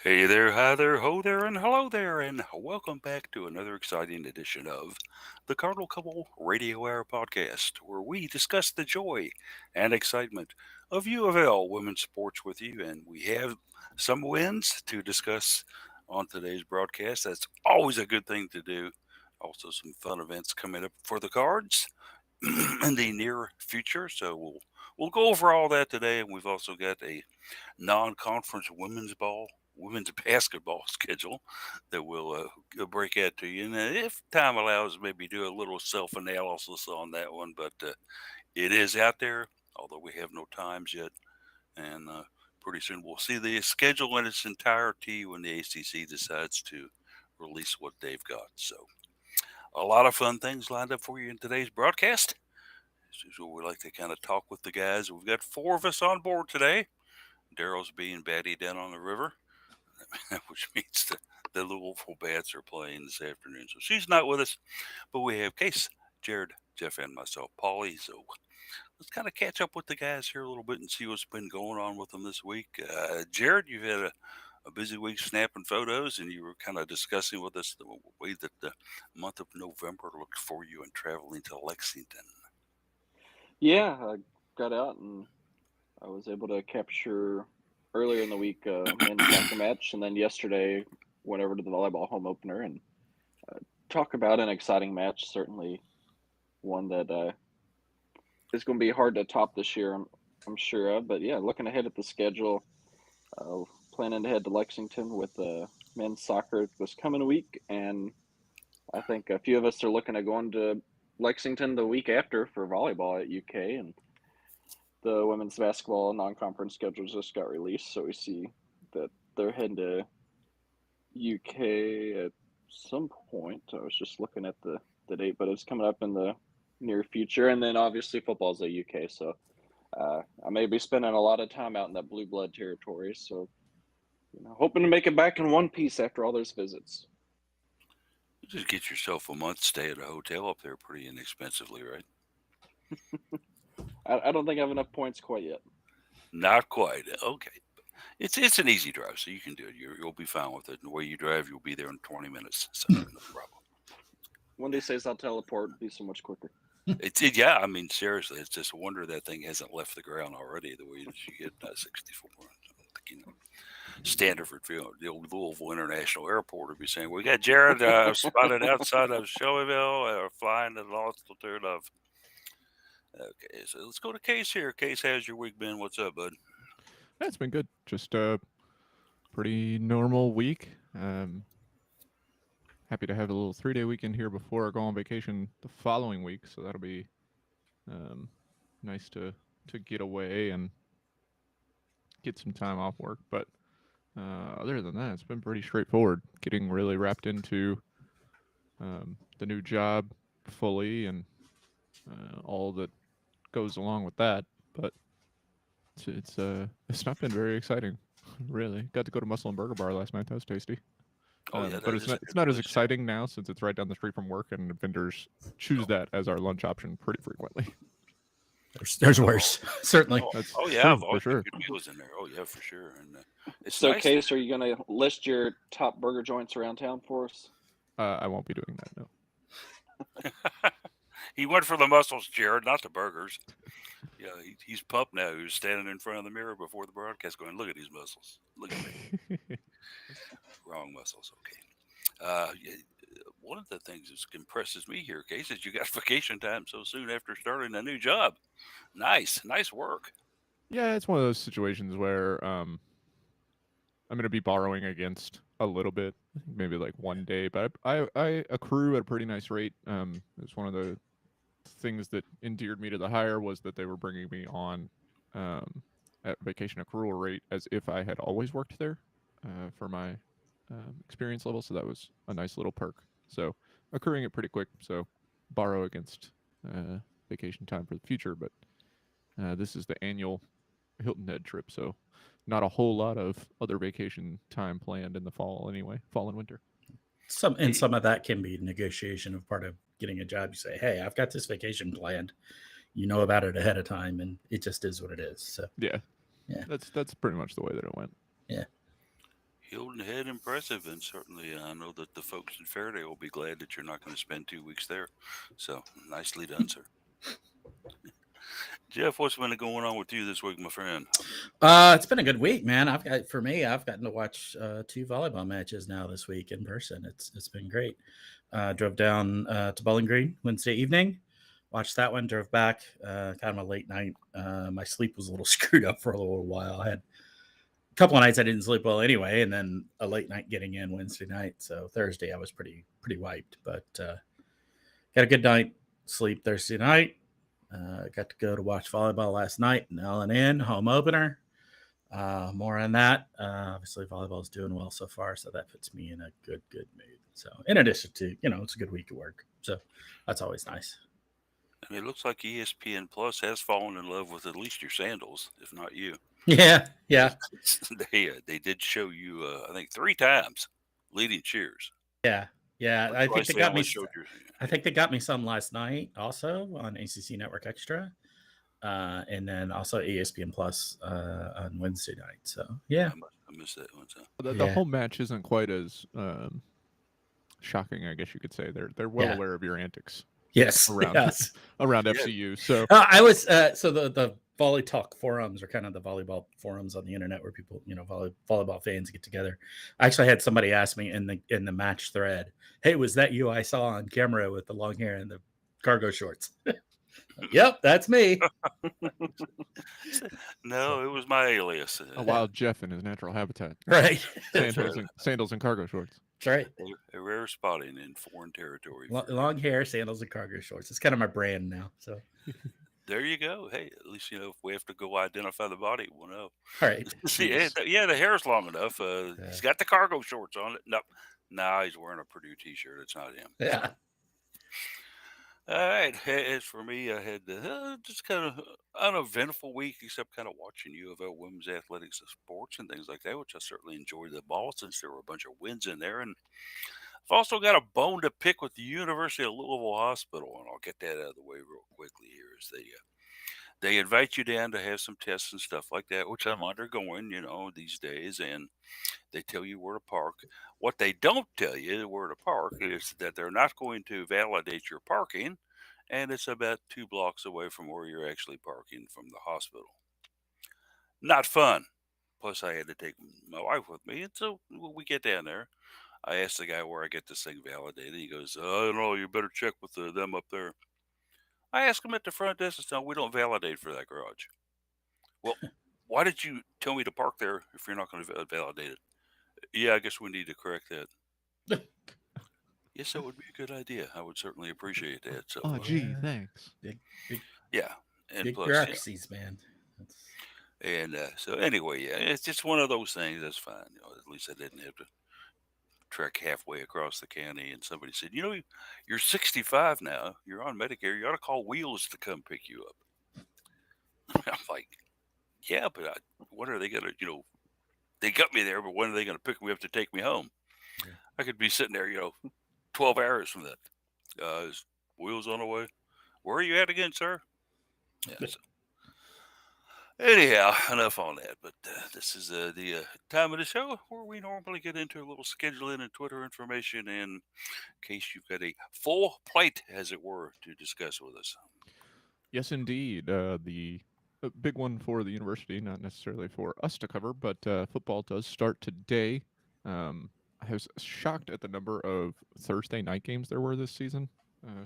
Hey there, hi there, ho there, and hello there, and welcome back to another exciting edition of the Cardinal Couple Radio Hour podcast, where we discuss the joy and excitement of UofL women's sports with you. And we have some wins to discuss on today's broadcast. That's always a good thing to do. Also, some fun events coming up for the Cards in the near future. So we'll go over all that today, and we've also got a non-conference women's basketball schedule that we'll break out to you. And if time allows, maybe do a little self-analysis on that one. But it is out there, although we have no times yet. And pretty soon we'll see the schedule in its entirety when the ACC decides to release what they've got. So a lot of fun things lined up for you in today's broadcast. As usual, we like to kind of talk with the guys. We've got four of us on board today. Daryl's being batty down on the river, which means the Louisville Bats are playing this afternoon. So she's not with us, but we have Case, Jared, Jeff, and myself, Paulie. So let's kind of catch up with the guys here a little bit and see what's been going on with them this week. Jared, you've had a busy week snapping photos, and you were kind of discussing with us the way that the month of November looked for you and traveling to Lexington. Yeah, I got out and I was able to capture earlier in the week a men's soccer match, and then yesterday went over to the volleyball home opener and talk about an exciting match. Certainly one that is going to be hard to top this year. I'm sure of. But yeah, looking ahead at the schedule, planning to head to Lexington with men's soccer this coming week, and I think a few of us are looking at going to Lexington the week after for volleyball at UK, and the women's basketball non-conference schedules just got released, so we see that they're heading to UK at some point. I was just looking at the date, but it's coming up in the near future, and then obviously football's at UK, so I may be spending a lot of time out in that blue blood territory. So hoping to make it back in one piece after all those visits. You just get yourself a month stay at a hotel up there pretty inexpensively, right? I don't think I have enough points quite yet. Not quite. Okay. It's an easy drive, so you can do it. You'll be fine with it. And the way you drive, you'll be there in 20 minutes. So no problem. One day says I'll teleport, be so much quicker. Yeah. I mean, seriously, it's just a wonder that thing hasn't left the ground already. The way that you get 64. Stanford Field, the old Louisville International Airport, would be saying, "We got Jared spotted outside of Shelbyville, flying at an altitude of." Okay, so let's go to Case here. Case, how's your week been? What's up, bud? Yeah, it's been good. Just a pretty normal week. Happy to have a little 3-day weekend here before I go on vacation the following week. So that'll be nice to get away and get some time off work. But other than that, it's been pretty straightforward. Getting really wrapped into the new job fully and all that goes along with that. But it's not been very exciting, really. Got to go to Muscle and Burger Bar last night. That was tasty. Oh yeah, but it's not as exciting now since it's right down the street from work, and vendors choose that as our lunch option pretty frequently. There's worse, certainly. Yeah, I've always good meals in there. Oh yeah, for sure. And it's so, nice Case, are you going to list your top burger joints around town for us? I won't be doing that. No. He went for the muscles, Jared, not the burgers. Yeah, he's pumped now. He was standing in front of the mirror before the broadcast going, "Look at these muscles. Look at me." Wrong muscles. Okay. One of the things that impresses me here, Case, is you got vacation time so soon after starting a new job. Nice work. Yeah, it's one of those situations where I'm going to be borrowing against a little bit, maybe like one day, but I accrue at a pretty nice rate. It's one of the things that endeared me to the hire was that they were bringing me on at vacation accrual rate as if I had always worked there for my experience level. So that was a nice little perk. So accruing it pretty quick. So borrow against vacation time for the future. But this is the annual Hilton Head trip. So not a whole lot of other vacation time planned in the fall anyway, fall and winter. Some of that can be negotiation of part of getting a job. You say, "Hey, I've got this vacation planned. You know about it ahead of time, and it just is what it is." So yeah, that's pretty much the way that it went. Yeah. Hilton Jordan Head impressive, and certainly I know that the folks in Faraday will be glad that you're not going to spend 2 weeks there. So nicely done, sir. Jeff, what's been going on with you this week, my friend? It's been a good week, man. I've gotten to watch 2 volleyball matches now this week in person. It's been great. Drove down to Bowling Green Wednesday evening, watched that one. Drove back, kind of a late night. My sleep was a little screwed up for a little while. I had a couple of nights I didn't sleep well anyway, and then a late night getting in Wednesday night. So Thursday I was pretty wiped, but got a good night sleep Thursday night. Got to go to watch volleyball last night in LNN home opener. More on that. Obviously, volleyball is doing well so far, so that puts me in a good mood. So, in addition to it's a good week of work, so that's always nice. And it looks like ESPN Plus has fallen in love with at least your sandals, if not you. Yeah. They did show you, I think, 3 times leading cheers. Yeah. Or I think twice they got only me. showed your. I think they got me some last night, also on ACC Network Extra, and then also ESPN Plus on Wednesday night. So yeah, I missed that one. So. The home match isn't quite as shocking, I guess you could say. They're well aware of your antics. Yes. Around yes. around FCU. So I was so the Volley Talk forums are kind of the volleyball forums on the internet where people, volleyball fans get together. I actually had somebody ask me in the match thread, "Hey, was that you I saw on camera with the long hair and the cargo shorts?" Yep, that's me. No, it was my alias. A wild Jeff in his natural habitat. Right. Sandals and cargo shorts. That's right. A rare spotting in foreign territory. Long hair, sandals, and cargo shorts. It's kind of my brand now. So there you go. Hey, at least if we have to go identify the body, we'll know. All right. Yeah, the hair's long enough. He's got the cargo shorts on it. Nope. Nah, he's wearing a Purdue t-shirt. It's not him. Yeah. All right. As for me, I had just kind of uneventful week, except kind of watching UofL women's athletics and sports and things like that, which I certainly enjoyed the ball since there were a bunch of wins in there. And I've also got a bone to pick with the University of Louisville Hospital, and I'll get that out of the way real quickly here. Is they invite you down to have some tests and stuff like that, which I'm undergoing, these days, and they tell you where to park. What they don't tell you where to park is that they're not going to validate your parking, and it's about 2 blocks away from where you're actually parking from the hospital. Not fun. Plus, I had to take my wife with me, and so when we get down there, I asked the guy where I get this thing validated. He goes, "I don't know. You better check with them up there." I asked him at the front desk, "No, we don't validate for that garage." Well, why did you tell me to park there if you're not going to validate it? Yeah, I guess we need to correct that. Yes, that would be a good idea. I would certainly appreciate that. So, gee, thanks. Yeah, and big plus, bureaucracies, man. And so anyway, yeah, it's just one of those things. That's fine. At least I didn't have to trek halfway across the county. And somebody said, "You're 65 now. You're on Medicare. You ought to call Wheels to come pick you up." I'm like, "Yeah, but when are they gonna? They got me there, but when are they gonna pick me up to take me home? Yeah. I could be sitting there, 12 hours from that. Is Wheels on the way? Where are you at again, sir?" Yeah. So. Anyhow, enough on that. But this is the time of the show where we normally get into a little scheduling and Twitter information in case you've got a full plate, as it were, to discuss with us. Yes, indeed. The big one for the university, not necessarily for us to cover, but football does start today. I was shocked at the number of Thursday night games there were this season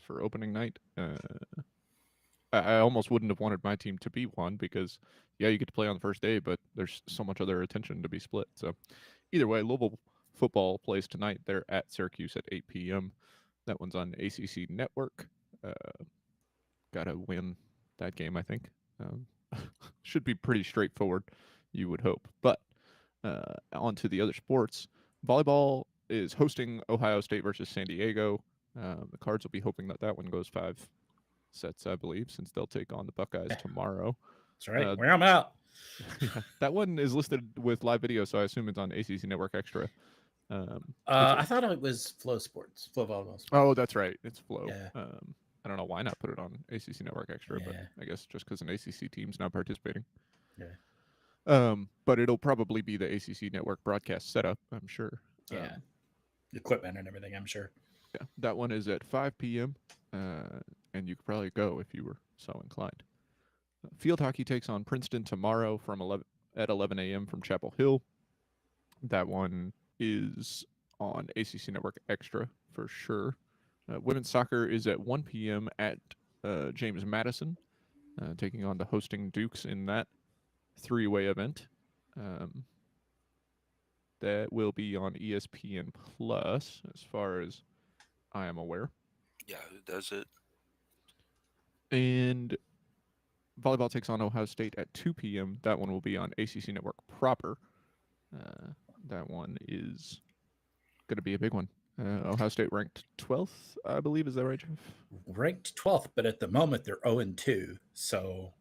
for opening night. I almost wouldn't have wanted my team to be one because, yeah, you get to play on the first day, but there's so much other attention to be split. So either way, Louisville football plays tonight. They're at Syracuse at 8 p.m. That one's on ACC Network. Got to win that game, I think. Should be pretty straightforward, you would hope. But on to the other sports. Volleyball is hosting Ohio State versus San Diego. The Cards will be hoping that one goes 5 sets, I believe, since they'll take on the Buckeyes tomorrow. That's right. Where I'm out. Yeah, that one is listed with live video, so I assume it's on ACC Network Extra. I thought it was Flow Sports, Flow Volleyball Sports. Oh, that's right. It's Flow. Yeah. I don't know why not put it on ACC Network Extra, but I guess just because an ACC team's not participating. Yeah. But it'll probably be the ACC network broadcast setup, I'm sure. Yeah, equipment and everything, I'm sure. Yeah, that one is at 5 p.m. And you could probably go if you were so inclined. Field hockey takes on Princeton tomorrow from 11 a.m. from Chapel Hill. That one is on ACC Network Extra for sure. Women's soccer is at 1 p.m. at James Madison, taking on the hosting Dukes in that three-way event. That will be on ESPN Plus, as far as I am aware. Yeah, who does it? And volleyball takes on Ohio State at 2 p.m. That one will be on ACC Network proper. That one is going to be a big one. Ohio State ranked 12th, I believe. Is that right, Jeff? Ranked 12th, but at the moment they're 0-2. So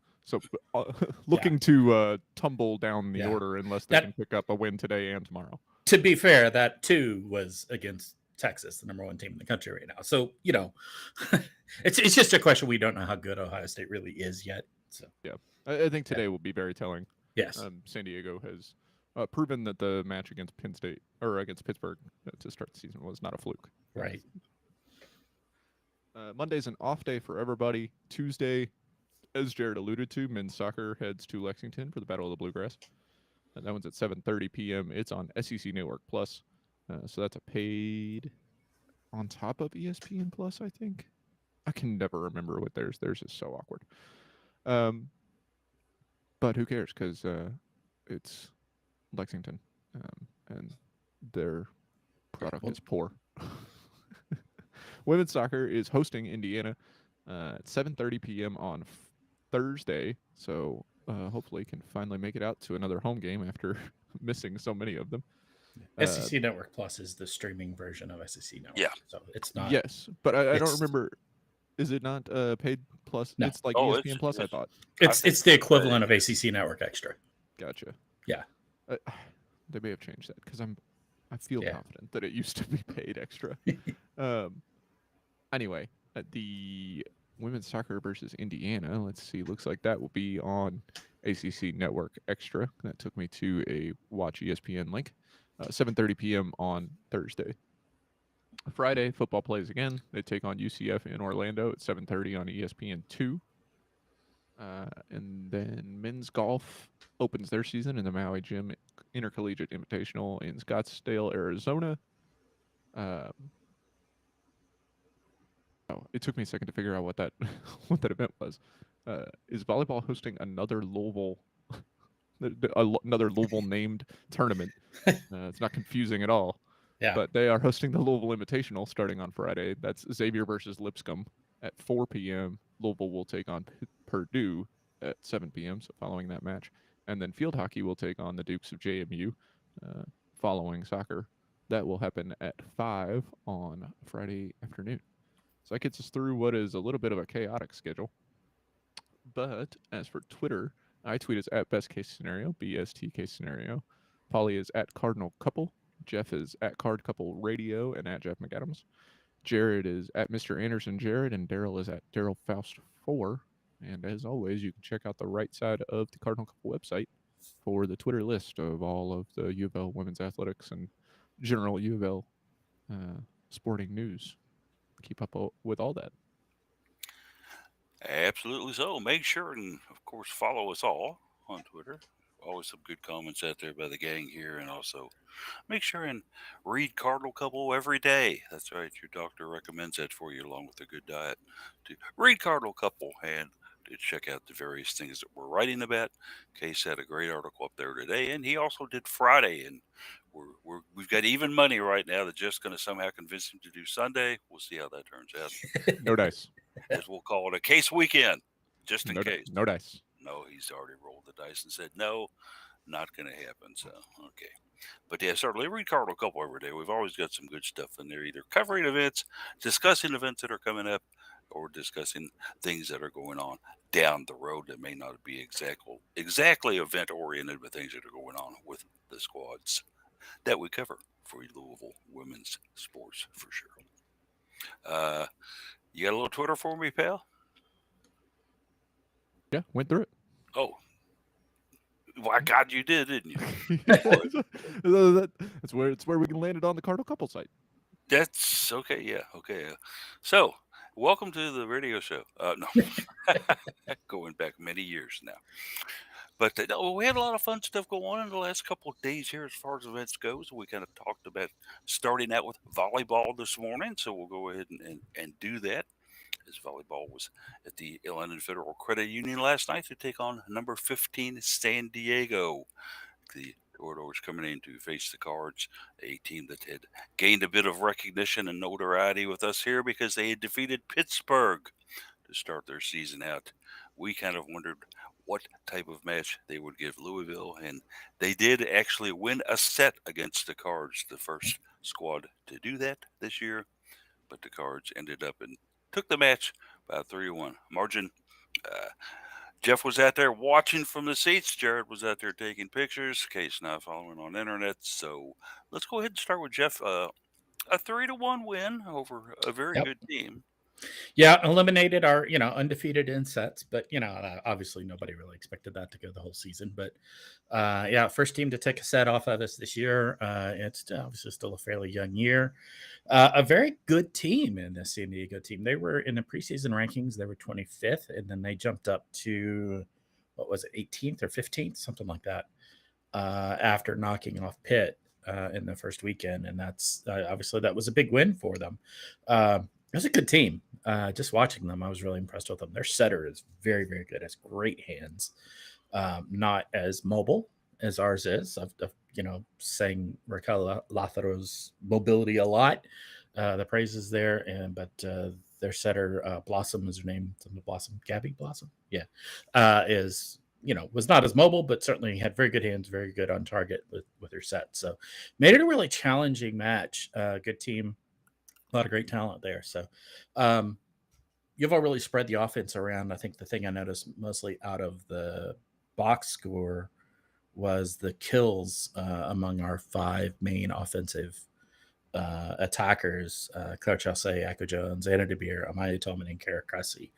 looking to tumble down the Yeah. order unless they can pick up a win today and tomorrow. To be fair, that 2 was against Texas, the number 1 team in the country right now. So, it's just a question. We don't know how good Ohio State really is yet. So yeah, I think today will be very telling. Yes. San Diego has proven that the match against Penn State or against Pittsburgh to start the season was not a fluke. Right. Monday's an off day for everybody. Tuesday, as Jared alluded to, men's soccer heads to Lexington for the Battle of the Bluegrass. And that one's at 7:30 p.m. It's on SEC Network Plus. So that's a paid on top of ESPN Plus, I think. I can never remember what theirs. Theirs is so awkward. But who cares? Because it's Lexington, and their product is poor. Women's soccer is hosting Indiana at 7:30 p.m. on Thursday. So hopefully can finally make it out to another home game after missing so many of them. SEC Network Plus is the streaming version of SEC Network. Yeah. So it's not. Yes, but I don't remember. Is it not paid plus? No. It's like Oh, ESPN Plus, I thought. It's the equivalent of ACC Network Extra. Gotcha. Yeah. They may have changed that because I feel confident that it used to be paid extra. Anyway, the women's soccer versus Indiana. Let's see. Looks like that will be on ACC Network Extra. That took me to a Watch ESPN link. 7:30 p.m. on Thursday. Friday, football plays again. They take on UCF in Orlando at 7:30 on ESPN2. And then men's golf opens their season in the Maui Gym Intercollegiate Invitational in Scottsdale, Arizona. It took me a second to figure out what that what that event was. Is volleyball hosting another Louisville named tournament? It's not confusing at all. Yeah. But they are hosting the Louisville Invitational starting on Friday. That's Xavier versus Lipscomb at 4 p.m. Louisville will take on Purdue at 7 p.m. So following that match. And then field hockey will take on the Dukes of JMU following soccer. That will happen at 5 on Friday afternoon. So that gets us through what is a little bit of a chaotic schedule. But as for Twitter, I tweet is at best case scenario, BST case scenario. Polly is at Cardinal Couple. Jeff is at Card Couple Radio and at Jeff McAdams. Jared is at Mr. Anderson Jared, and Daryl is at Daryl Faust 4. And as always, you can check out the right side of the Cardinal Couple website for the Twitter list of all of the UofL women's athletics and general UofL sporting news. Keep up with all that. Absolutely so. Make sure and, of course, follow us all on Twitter. Always some good comments out there by the gang here. And also make sure and read Cardinal Couple every day. That's right. Your doctor recommends that for you along with a good diet. To read Cardinal Couple and to check out the various things that we're writing about. Case had a great article up there today. And he also did Friday. And we've got even money right now that's just going to somehow convince him to do Sunday. We'll see how that turns out. No dice. As we'll call it a case weekend, just in case. No dice. No, he's already rolled the dice and said, no, not going to happen. So, okay. But yeah, certainly read Cardinal Couple every day. We've always got some good stuff in there, either covering events, discussing events that are coming up, or discussing things that are going on down the road that may not be exactly event-oriented, but things that are going on with the squads that we cover for Louisville women's sports, for sure. You got a little Twitter for me, pal? Yeah, went through it. Oh, Why, God, you did, didn't you? That's where we can land it on the Cardinal couple site. That's okay. Yeah. Okay. So, welcome to the radio show. No, going back many years now. But no, we had a lot of fun stuff going on in the last couple of days here as far as events goes. We kind of talked about starting out with volleyball this morning. So, we'll go ahead and do that. As volleyball was at the Illinois Federal Credit Union last night to take on number 15 San Diego. The Toreadors coming in to face the Cards, a team that had gained a bit of recognition and notoriety with us here because they had defeated Pittsburgh to start their season out. We kind of wondered what type of match they would give Louisville, and they did actually win a set against the Cards, the first squad to do that this year. But the Cards ended up and took the match by a 3-1 margin. Uh, Jeff was out there watching from the seats. Jared was out there taking pictures. Case not following on internet. So let's go ahead and start with Jeff. A 3-1 win over a very Yep. good team. Yeah, eliminated our, undefeated in sets, but obviously nobody really expected that to go the whole season. But yeah, first team to take a set off of us this year. It's obviously still a fairly young year. A very good team in the San Diego team. They were in the preseason rankings. They were 25th, and then they jumped up to what was it, 18th or 15th, something like that, after knocking off Pitt in the first weekend, and that's obviously that was a big win for them. It was a good team. Just watching them, I was really impressed with them. Their setter is very, very good. Has great hands. Not as mobile as ours is. I've saying Raquel Lazaro's mobility a lot. The praises there, but their setter Blossom is her name. Blossom, Gabby Blossom. Yeah, is was not as mobile, but certainly had very good hands, very good on target with her set. So made it a really challenging match. Good team. A lot of great talent there. So you've all really spread the offense around. I think the thing I noticed mostly out of the box score was the kills among our five main offensive attackers, Claire Chaussee, Echo Jones, Anna DeBeer, Amaya Tolman, and Kara Cressy.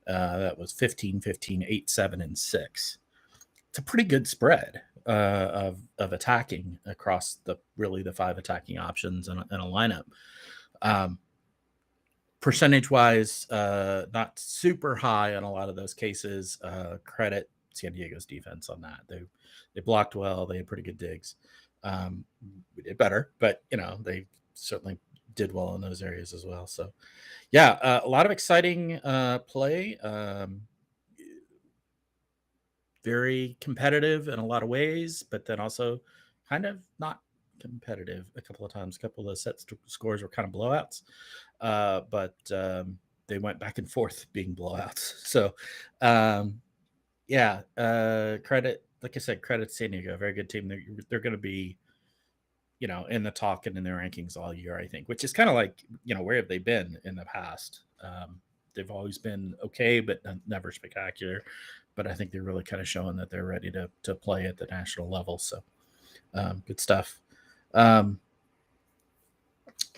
That was 15, 15, 8, 7, and 6. It's a pretty good spread of attacking across the five attacking options in a lineup. Percentage wise, not super high on a lot of those cases. Credit San Diego's defense on that. They blocked well. They had pretty good digs. We did better, but they certainly did well in those areas as well. So yeah, a lot of exciting play. Very competitive in a lot of ways, but then also kind of not competitive a couple of times. A couple of the set scores were kind of blowouts, but they went back and forth being blowouts. So yeah, credit, like I said, credit San Diego, very good team. They're going to be in the talk and in their rankings all year, I think, which is kind of like where have they been in the past? They've always been okay, but never spectacular. But I think they're really kind of showing that they're ready to play at the national level. So good stuff.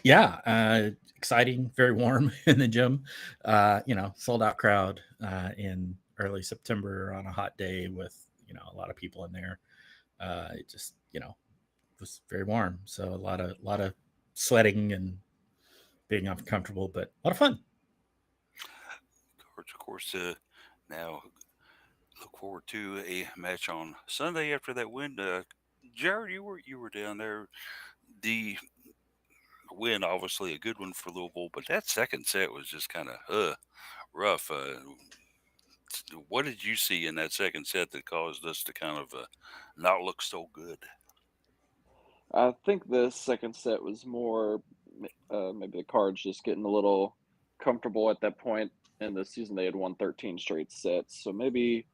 Yeah, exciting, very warm in the gym. Sold out crowd in early September on a hot day with a lot of people in there. It just was very warm, so a lot of sweating and being uncomfortable, but a lot of fun. Cards, of course, now look forward to a match on Sunday after that win. Jared, you were down there. The win, obviously a good one for Louisville, but that second set was just kind of rough. What did you see in that second set that caused us to kind of not look so good? I think the second set was more maybe the Cards just getting a little comfortable at that point in the season. They had won 13 straight sets, so maybe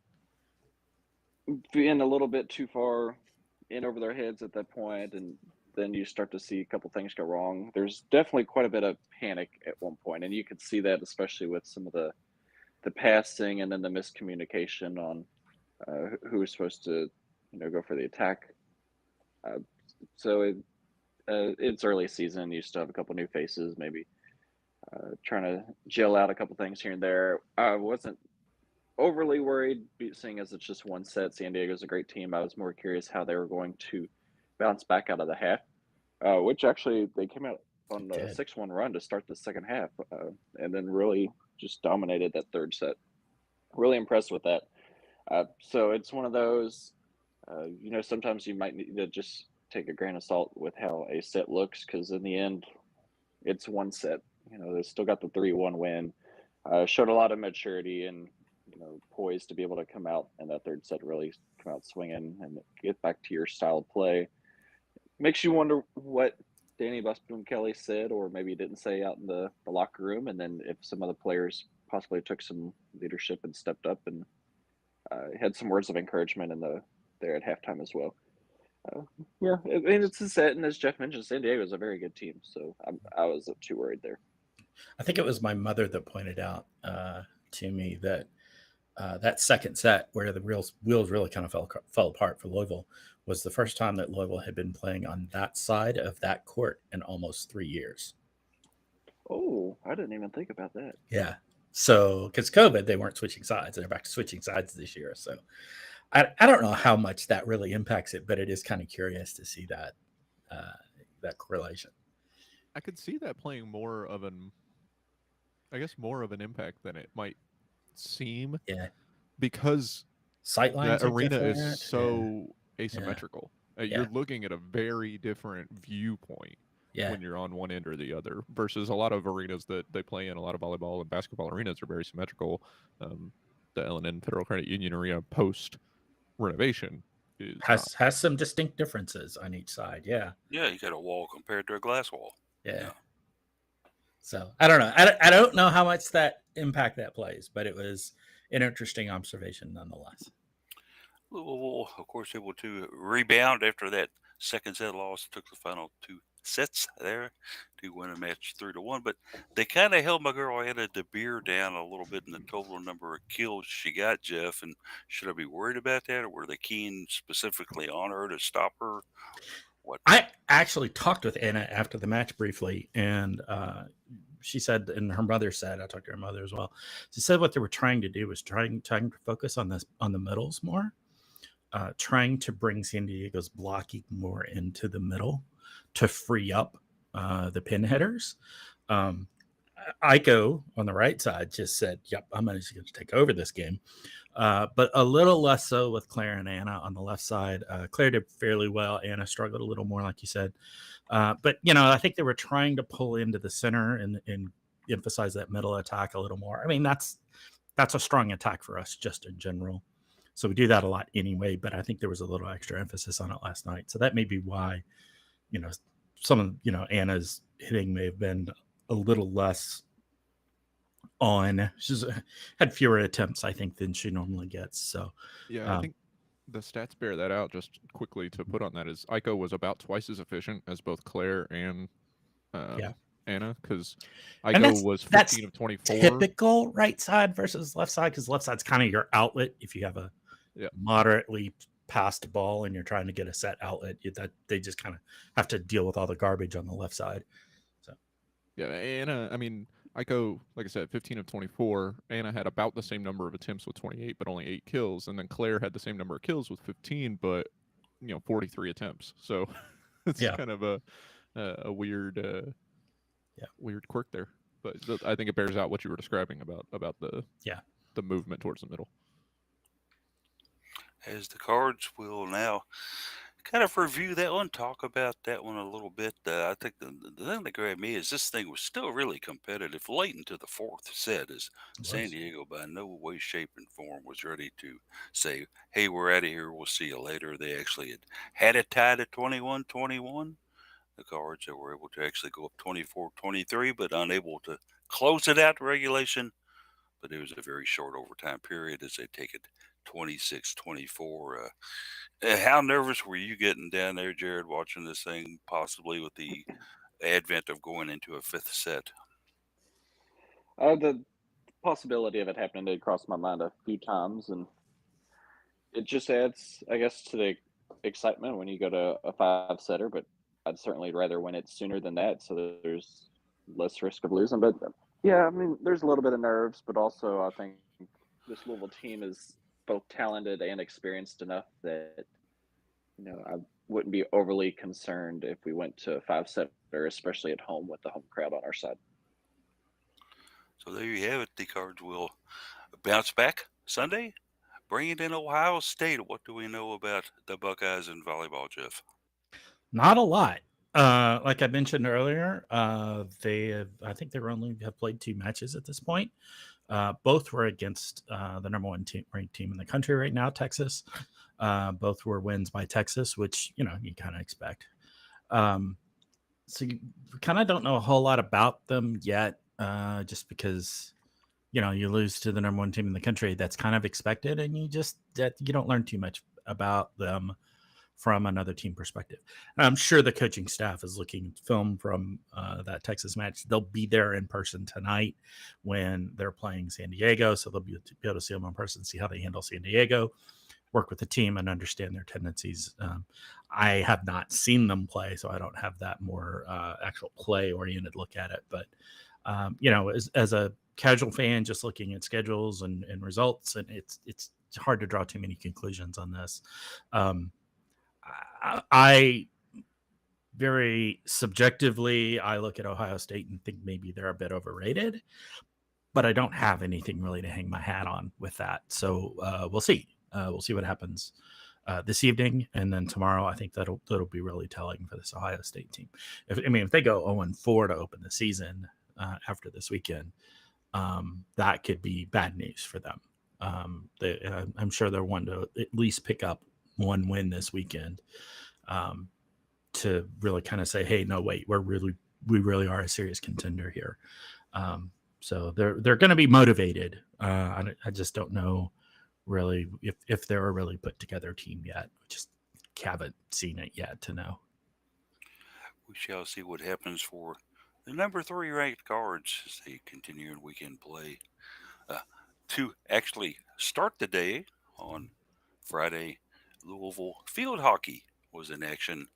being a little bit too far in over their heads at that point, and then you start to see a couple things go wrong. There's definitely quite a bit of panic at one point, and you could see that especially with some of the passing and then the miscommunication on who was supposed to go for the attack. So it's early season. You still have a couple new faces, maybe trying to gel out a couple things here and there. I wasn't overly worried, seeing as it's just one set. San Diego's a great team. I was more curious how they were going to bounce back out of the half, which actually they came out on a Did 6-1 run to start the second half, and then really just dominated that third set. Really impressed with that. So it's one of those, sometimes you might need to just take a grain of salt with how a set looks because in the end, it's one set. They still got the 3-1 win. Showed a lot of maturity and poised to be able to come out in that third set, really come out swinging and get back to your style of play. Makes you wonder what Danny Busboom Kelly said, or maybe didn't say out in the locker room, and then if some of the players possibly took some leadership and stepped up and had some words of encouragement there at halftime as well. Yeah, I mean it's a set, and as Jeff mentioned, San Diego is a very good team, so I wasn't too worried there. I think it was my mother that pointed out to me that that second set where the wheels really kind of fell apart for Louisville was the first time that Louisville had been playing on that side of that court in almost 3 years. Oh, I didn't even think about that. Yeah. So, because COVID, they weren't switching sides. They're back to switching sides this year. So, I don't know how much that really impacts it, but it is kind of curious to see that correlation. I could see that playing more of an impact than it might seem. Yeah. Because Sightlines that arena is different. so asymmetrical. Yeah. You're looking at a very different viewpoint Yeah. when you're on one end or the other versus a lot of arenas that they play in. A lot of volleyball and basketball arenas are very symmetrical. The L&N Federal Credit Union Arena post renovation has some distinct differences on each side. Yeah. Yeah, you got a wall compared to a glass wall. Yeah. So I don't know. I don't know how much that impact that plays, but it was an interesting observation nonetheless. Louisville, of course, able to rebound after that second set loss. Took the final 2 sets there to win a match 3-1. But they kind of held my girl Anna DeBeer down a little bit in the total number of kills she got, Jeff. And should I be worried about that, or were they keen specifically on her to stop her? What? I actually talked with Anna after the match briefly, and she said, and her mother said, I talked to her mother as well. She said what they were trying to do was trying to focus on the middles more, trying to bring San Diego's blocking more into the middle to free up the pin hitters. Aiko on the right side just said, "Yep, I'm going to take over this game." But a little less so with Claire and Anna on the left side. Claire did fairly well. Anna struggled a little more, like you said. But, I think they were trying to pull into the center and emphasize that middle attack a little more. I mean, that's a strong attack for us just in general. So we do that a lot anyway, but I think there was a little extra emphasis on it last night. So that may be why, some of, Anna's hitting may have been a little less on. She's had fewer attempts, I think, than she normally gets. So yeah, I think the stats bear that out. Just quickly to put on that is Aiko was about twice as efficient as both Claire and Anna, because Aiko was 15 of 24. Typical right side versus left side, because left side's kind of your outlet. If you have a moderately passed ball and you're trying to get a set outlet, that they just kind of have to deal with all the garbage on the left side. So yeah, Anna, I mean, Aiko, like I said, 15 of 24. Anna had about the same number of attempts with 28, but only 8 kills. And then Claire had the same number of kills with 15, but 43 attempts. So it's kind of a weird, weird quirk there. But I think it bears out what you were describing about the movement towards the middle. As the Cards will now kind of review that one, talk about that one a little bit. I think the thing that grabbed me is this thing was still really competitive late into the fourth set, as San Diego by no way, shape, and form was ready to say, hey, we're out of here, we'll see you later. They actually had it tied at 21-21. The Cards that were able to actually go up 24-23, but unable to close it out regulation. But it was a very short overtime period as they take it 26-24. How nervous were you getting down there, Jared, watching this thing, possibly with the advent of going into a fifth set? The possibility of it happening did cross my mind a few times, and it just adds, I guess, to the excitement when you go to a 5-setter, but I'd certainly rather win it sooner than that, so there's less risk of losing. But yeah, I mean, there's a little bit of nerves, but also I think this Louisville team is both talented and experienced enough that I wouldn't be overly concerned if we went to 5-setter, especially at home with the home crowd on our side. So there you have it. The Cards will bounce back Sunday, bring it in Ohio State. What do we know about the Buckeyes in volleyball, Jeff? Not a lot. Like I mentioned earlier, I think they only have played 2 matches at this point. Both were against the number one ranked team in the country right now, Texas. Both were wins by Texas, which you kind of expect. Um, so you kind of don't know a whole lot about them yet, just because you lose to the number one team in the country. That's kind of expected, and you don't learn too much about them from another team perspective. And I'm sure the coaching staff is looking at film from that Texas match. They'll be there in person tonight when they're playing San Diego, so they'll be able to see them in person, see how they handle San Diego, work with the team, and understand their tendencies. I have not seen them play, so I don't have that more actual play-oriented look at it. But as a casual fan, just looking at schedules and results, and it's hard to draw too many conclusions on this. I very subjectively, I look at Ohio State and think maybe they're a bit overrated, but I don't have anything really to hang my hat on with that. So we'll see. We'll see what happens this evening, and then tomorrow. I think that'll be really telling for this Ohio State team. If they go 0-4 to open the season after this weekend, that could be bad news for them. I'm sure they're one to at least pick up one win this weekend to really kind of say, hey, no, wait, we really are a serious contender here. So they're going to be motivated. I just don't know really if they're a really put together team yet. Just haven't seen it yet to know. We shall see what happens for the number 3 ranked Cards as they continue in weekend play. To actually start the day on Friday, Louisville field hockey was in action,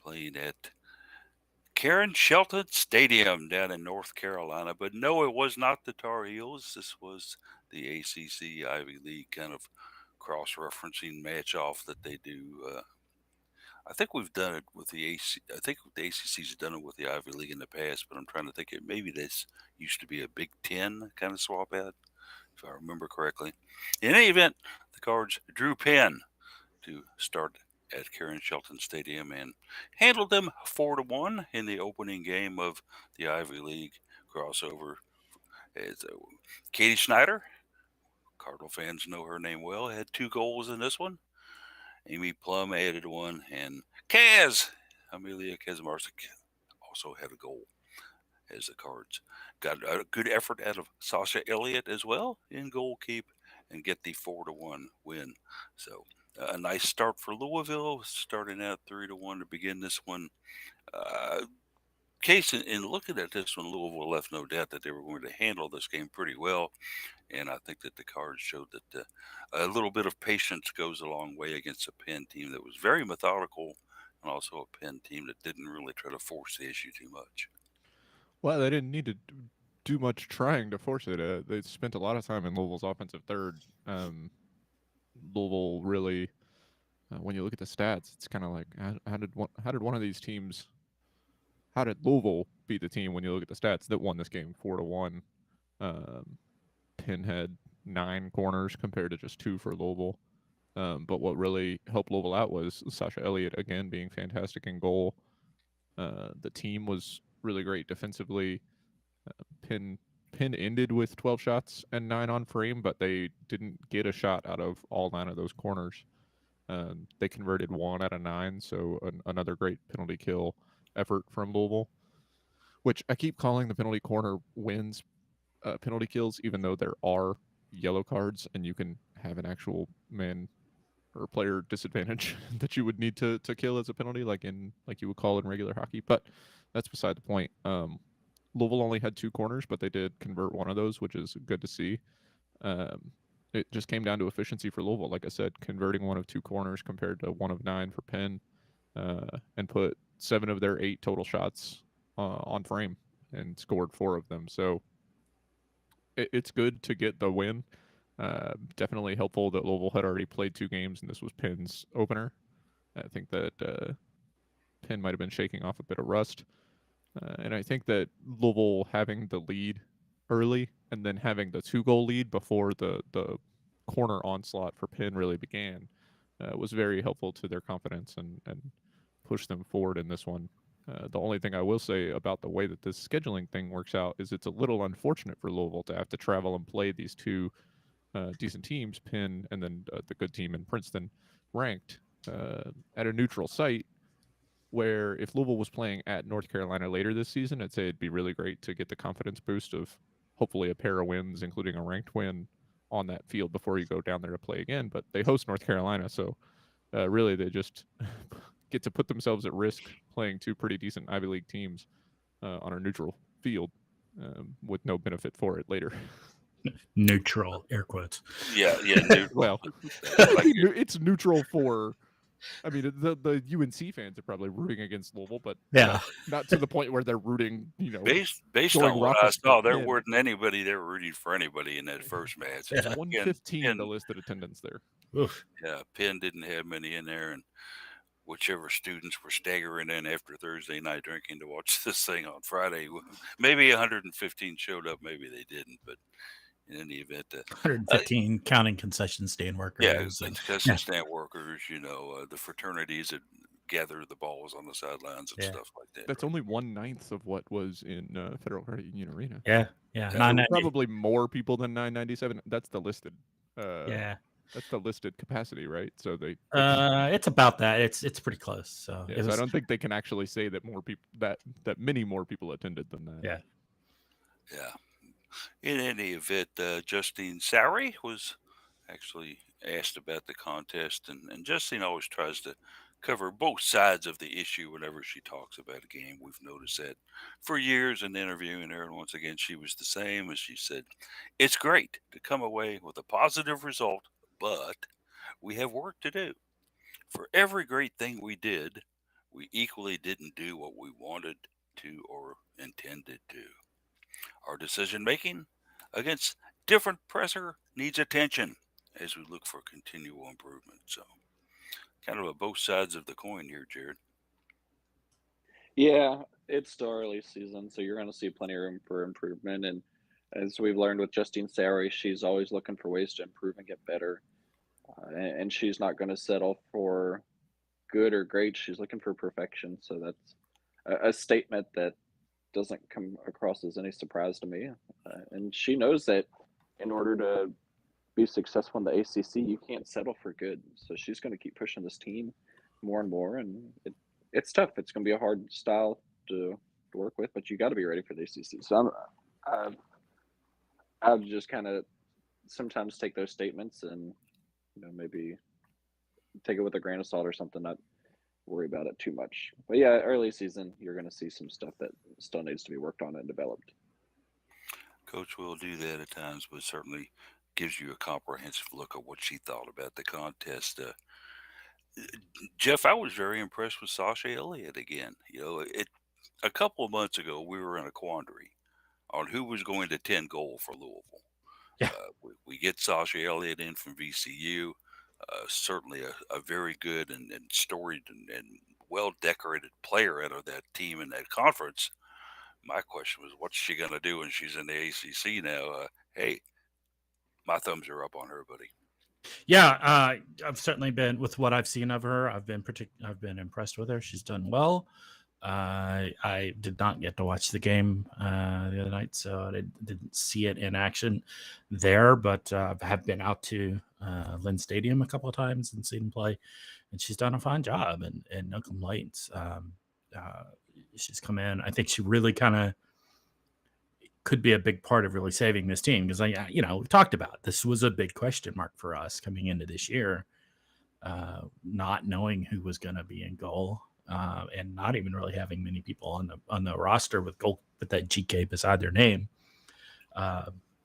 playing at Karen Shelton Stadium down in North Carolina. But no, it was not the Tar Heels. This was the ACC Ivy League kind of cross-referencing match-off that they do. I think we've done it with the AC. I think the ACC's done it with the Ivy League in the past, but I'm trying to think. Maybe this used to be a Big Ten kind of swap out, if I remember correctly. In any event, the Cards drew Penn to start at Karen Shelton Stadium and handled them 4-1 in the opening game of the Ivy League crossover. As Katie Schneider, Cardinal fans know her name well, had 2 goals in this one. Amy Plum added 1, and Amelia Kaczmarczyk also had a goal as the Cards got a good effort out of Sasha Elliott as well in goalkeep and get the 4-1 win. So a nice start for Louisville, starting out 3-1 to begin this one. Case in looking at this one, Louisville left no doubt that they were going to handle this game pretty well. And I think that the Cards showed that a little bit of patience goes a long way against a Penn team that was very methodical and also a Penn team that didn't really try to force the issue too much. Well, they didn't need to do much trying to force it. They spent a lot of time in Louisville's offensive third. Louisville really, when you look at the stats, it's kind of like how did one of these teams? How did Louisville beat the team when you look at the stats that won this game 4-1? Penn had 9 corners compared to just 2 for Louisville. But what really helped Louisville out was Sasha Elliott again being fantastic in goal. The team was really great defensively. Penn ended with 12 shots and 9 on frame, but they didn't get a shot out of all 9 of those corners. They converted 1 out of 9, so another great penalty kill effort from Louisville, which I keep calling the penalty corner wins penalty kills, even though there are yellow cards and you can have an actual man or player disadvantage that you would need to kill as a penalty, like you would call in regular hockey. But that's beside the point. Louisville only had 2 corners, but they did convert 1 of those, which is good to see. It just came down to efficiency for Louisville. Like I said, converting 1 of 2 corners compared to 1 of 9 for Penn, and put 7 of their 8 total shots on frame and scored 4 of them. So it's good to get the win. Definitely helpful that Louisville had already played 2 games, and this was Penn's opener. I think that Penn might have been shaking off a bit of rust. And I think that Louisville having the lead early and then having the 2-goal lead before the corner onslaught for Penn really began was very helpful to their confidence and pushed them forward in this one. The only thing I will say about the way that this scheduling thing works out is it's a little unfortunate for Louisville to have to travel and play these 2 decent teams, Penn and then the good team in Princeton, ranked at a neutral site. Where if Louisville was playing at North Carolina later this season, I'd say it'd be really great to get the confidence boost of hopefully a pair of wins, including a ranked win on that field before you go down there to play again. But they host North Carolina, so really they just get to put themselves at risk playing 2 pretty decent Ivy League teams on a neutral field with no benefit for it later. Neutral, air quotes. Yeah, neutral. Well, Like it's neutral for. I mean, the UNC fans are probably rooting against Louisville, but Yeah. not to the point where they're rooting. based going on what I raucous saw, for there Penn. weren't anybody there rooting for anybody in that first match. Yeah. 115 Penn, the listed attendance there. Oof. yeah, Penn didn't have many in there, and whichever students were staggering in after Thursday night drinking to watch this thing on Friday, maybe 115 showed up, maybe they didn't, but in any event, 115 counting concession stand workers. yeah, and- concession stand workers, the fraternities that gather the balls on the sidelines and Yeah. stuff like that. That's only 1/9 of what was in Federal Credit Union Arena. Yeah. There were 990. probably more people than 997. That's the listed. Yeah. That's the listed capacity, right? So they. It's about that. It's pretty close. So Yeah, it so was, I don't think they can actually say that more people that many more people attended than that. Yeah. Yeah. In any event, Justine Sowry was actually asked about the contest, and Justine always tries to cover both sides of the issue whenever she talks about a game. We've noticed that for years in interviewing her, and once again, she was the same as she said, it's great to come away with a positive result, but we have work to do. For every great thing we did, we equally didn't do what we wanted to or intended to. Our decision making against different pressure needs attention as we look for continual improvement. So, kind of a both sides of the coin here, Jared. Yeah, it's still early season, so you're going to see plenty of room for improvement. And as we've learned with Justine Sowry, she's always looking for ways to improve and get better. And she's not going to settle for good or great. She's looking for perfection. So that's a statement that doesn't come across as any surprise to me. And she knows that in order to be successful in the ACC, you can't settle for good. So she's going to keep pushing this team more and more. And it's tough. It's going to be a hard style to work with, but you got to be ready for the ACC. So I'll just kind of sometimes take those statements and maybe take it with a grain of salt or something. Not worry about it too much. But yeah, early season, you're going to see some stuff that still needs to be worked on and developed. Coach will do that at times, but certainly gives you a comprehensive look at what she thought about the contest. Jeff, I was very impressed with Sasha Elliott again. A couple of months ago, we were in a quandary on who was going to 10 goal for Louisville. Yeah. We get Sasha Elliott in from VCU. Certainly a very good and storied and well-decorated player out of that team in that conference. My question was, what's she going to do when she's in the ACC now? Hey, my thumbs are up on her, buddy. Yeah, I've certainly been with what I've seen of her. I've been impressed with her. She's done well. I did not get to watch the game the other night, so I didn't see it in action there. But I have been out to Lynn Stadium a couple of times and seen them play, and she's done a fine job and no complaints. She's come in. I think she really kind of could be a big part of really saving this team because we talked about it. This was a big question mark for us coming into this year, not knowing who was going to be in goal. And not even really having many people on the roster with that GK beside their name.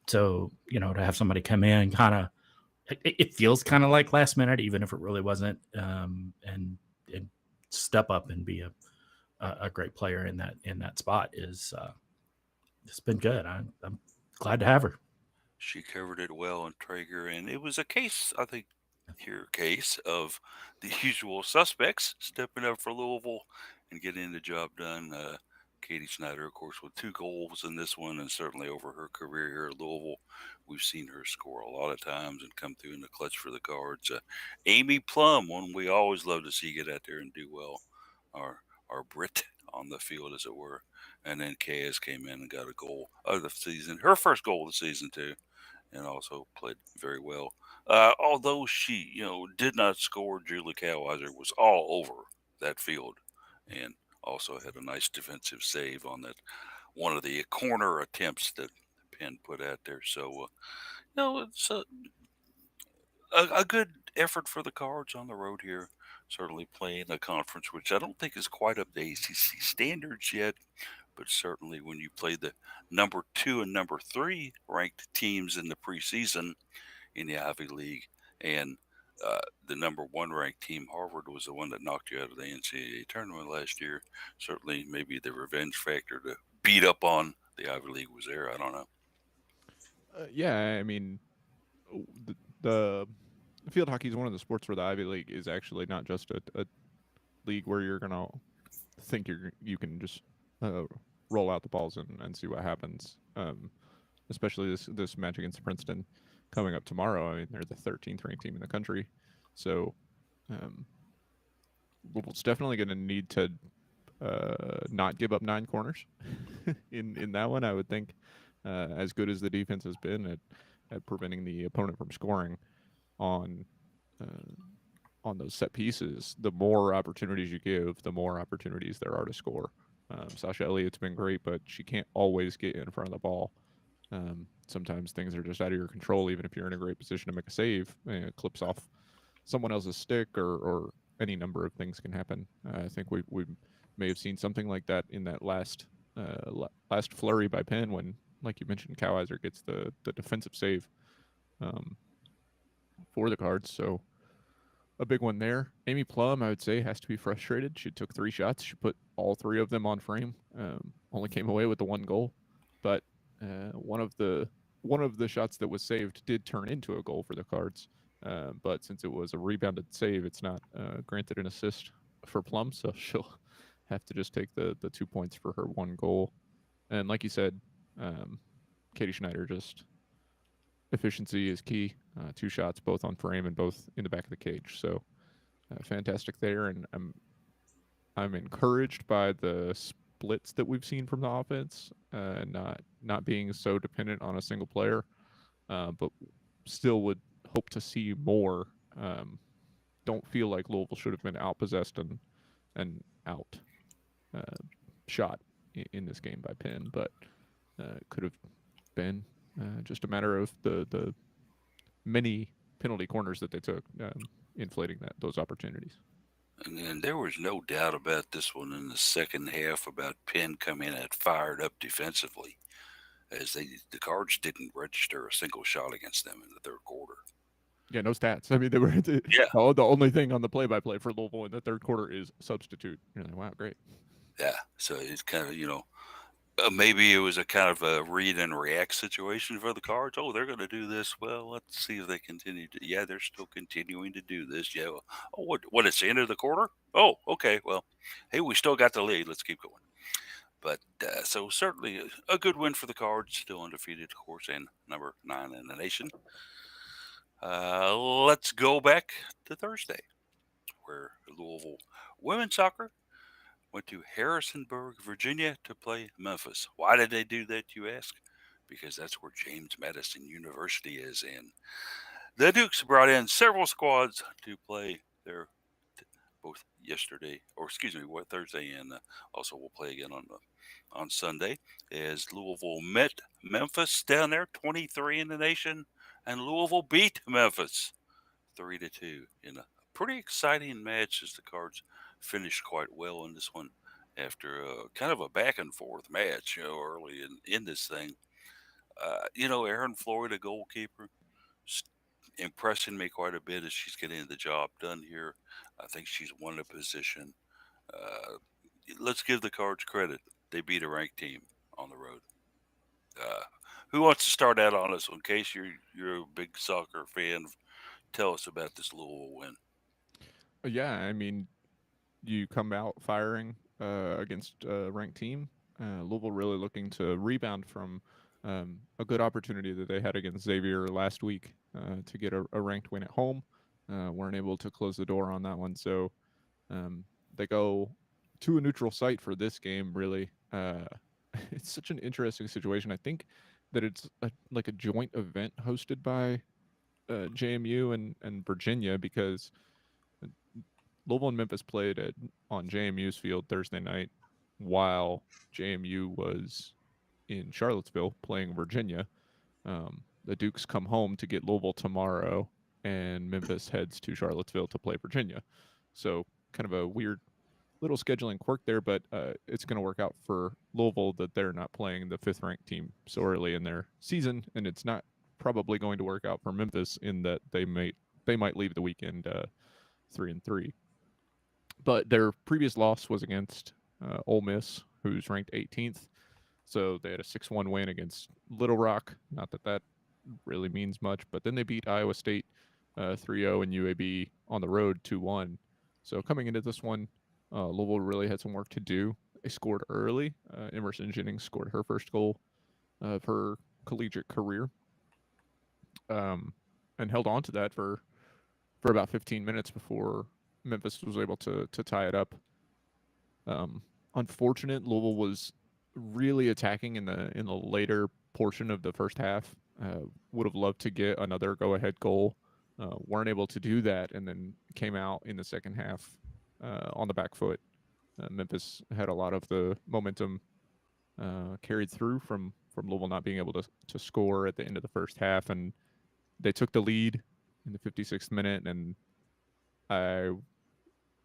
So to have somebody come in, kind of, it feels kind of like last minute, even if it really wasn't, and step up and be a great player in that spot is it's been good. I'm glad to have her. She covered it well in Traeger, and it was a case, I think, here case of the usual suspects stepping up for Louisville and getting the job done. Katie Snyder, of course, with 2 goals in this one, and certainly over her career here at Louisville, we've seen her score a lot of times and come through in the clutch for the Cards. Amy Plum, one we always love to see get out there and do well, our Brit on the field, as it were. And then Kaz came in and got a goal of the season, her first goal of the season too, and also played very well. Although she, did not score, Julie Cowheiser was all over that field, and also had a nice defensive save on that one of the corner attempts that Penn put out there. So, it's a good effort for the Cards on the road here. Certainly playing a conference which I don't think is quite up to ACC standards yet, but certainly when you play the number 2 and number 3 ranked teams in the preseason in the Ivy League, and the number 1 ranked team, Harvard, was the one that knocked you out of the NCAA tournament last year. Certainly, maybe the revenge factor to beat up on the Ivy League was there. I don't know. Yeah, I mean, the, the field hockey is one of the sports where the Ivy League is actually not just a league where you're gonna think you can just uh, roll out the balls and see what happens. Especially this match against Princeton coming up tomorrow. I mean, they're the 13th ranked team in the country, so um, Louisville's definitely going to need to not give up 9 corners in that one. I would think, as good as the defense has been at preventing the opponent from scoring on uh, on those set pieces, the more opportunities you give, the more opportunities there are to score. Sasha Elliott's been great, but she can't always get in front of the ball. Sometimes things are just out of your control, even if you're in a great position to make a save. It clips off someone else's stick, or any number of things can happen. I think we may have seen something like that in that last flurry by Penn when, like you mentioned, Cowheiser gets the defensive save um, for the Cards. So a big one there. Amy Plum, I would say, has to be frustrated. She took 3 shots. She put all 3 of them on frame. Only came away with the 1 goal, but one of the shots that was saved did turn into a goal for the Cards. But since it was a rebounded save, it's not granted an assist for Plum, so she'll have to just take the 2 points for her 1 goal. And like you said, um, Katie Schneider, just efficiency is key. 2 shots, both on frame and both in the back of the cage. So fantastic there, and I'm encouraged by the splits that we've seen from the offense, not being so dependent on a single player, but still would hope to see more. Don't feel like Louisville should have been outpossessed and out uh, shot in this game by Penn, but could have been just a matter of the many penalty corners that they took, inflating those opportunities. And then there was no doubt about this one in the second half about Penn coming in fired up defensively, as the Cards didn't register a single shot against them in the third quarter. Yeah, no stats. I mean, they were Yeah, the only thing on the play-by-play for Louisville in the third quarter is substitute. You're like, wow, great. yeah. So it's kind of, maybe it was a kind of a read and react situation for the Cards. Oh, they're going to do this. Well, let's see if they continue to. Yeah, they're still continuing to do this. Yeah. Well, oh, what? It's the end of the quarter. Oh, okay. Well, hey, we still got the lead. Let's keep going. But so certainly a good win for the Cards, still undefeated, of course, and number 9 in the nation. Let's go back to Thursday, where Louisville women's soccer went to Harrisonburg, Virginia to play Memphis. Why did they do that, you ask? Because that's where James Madison University is. And the Dukes brought in several squads to play there both yesterday, or excuse me, what Thursday, and also we'll play again on Sunday, as Louisville met Memphis down there, 23 in the nation, and Louisville beat Memphis 3-2 in a pretty exciting match, as the Cards finished quite well in this one after kind of a back and forth match, early in this thing. Aaron Floyd, a goalkeeper, impressing me quite a bit as she's getting the job done here. I think she's won a position. Uh, let's give the Cards credit. They beat a ranked team on the road. Uh, Who wants to start out on us? In case you're a big soccer fan, tell us about this Louisville win. Yeah, I mean, you come out firing against a ranked team. Louisville really looking to rebound from a good opportunity that they had against Xavier last week to get a ranked win at home. Weren't able to close the door on that one, so um, they go to a neutral site for this game. Really, it's such an interesting situation. I think that it's like a joint event hosted by JMU and Virginia because Louisville and Memphis played on JMU's field Thursday night, while JMU was in Charlottesville playing Virginia. The Dukes come home to get Louisville tomorrow, and Memphis heads to Charlottesville to play Virginia. So kind of a weird little scheduling quirk there, but it's going to work out for Louisville that they're not playing the fifth ranked team so early in their season, and it's not probably going to work out for Memphis in that they might leave the weekend 3-3. But their previous loss was against Ole Miss, who's ranked 18th. So they had a 6-1 win against Little Rock. Not that that really means much, but then they beat Iowa State 3-0 and UAB on the road 2-1. So coming into this one, Louisville really had some work to do. They scored early. Emerson Jennings scored her first goal of her collegiate career, and held on to that for about 15 minutes before Memphis was able to tie it up. Unfortunate, Louisville was really attacking in the later portion of the first half. Would have loved to get another go-ahead goal. Weren't able to do that, and then came out in the second half on the back foot. Memphis had a lot of the momentum carried through from Louisville not being able to score at the end of the first half, and they took the lead in the 56th minute, and I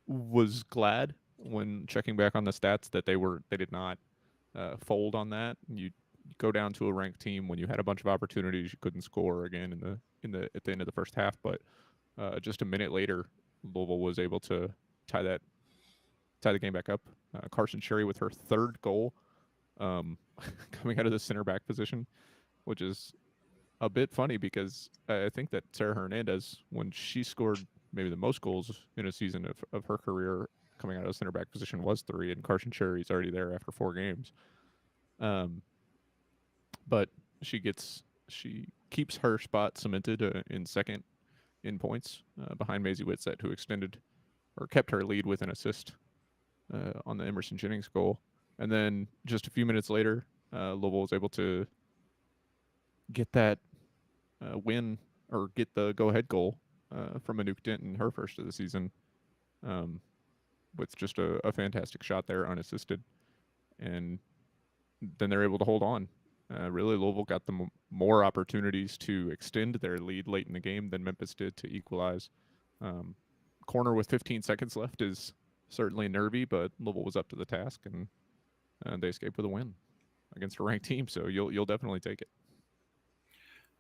was glad when checking back on the stats that they did not fold on that. You go down to a ranked team when you had a bunch of opportunities, you couldn't score again in the at the end of the first half, but just a minute later, Louisville was able to tie the game back up. Carson Cherry with her third goal, coming out of the center back position, which is a bit funny because I think that Sarah Hernandez, when she scored maybe the most goals in a season of her career coming out of the center back position, was 3, and Carson Cherry's already there after 4 games. But she keeps her spot cemented in second in points behind Maisie Whitsett, who extended or kept her lead with an assist on the Emerson Jennings goal. And then just a few minutes later, Louisville was able to get that win or get the go-ahead goal from Anouk Denton, her first of the season, with just a fantastic shot there, unassisted. And then they're able to hold on. Really, Louisville got them more opportunities to extend their lead late in the game than Memphis did to equalize. Corner with 15 seconds left is certainly nervy, but Louisville was up to the task, and they escaped with a win against a ranked team. So you'll definitely take it.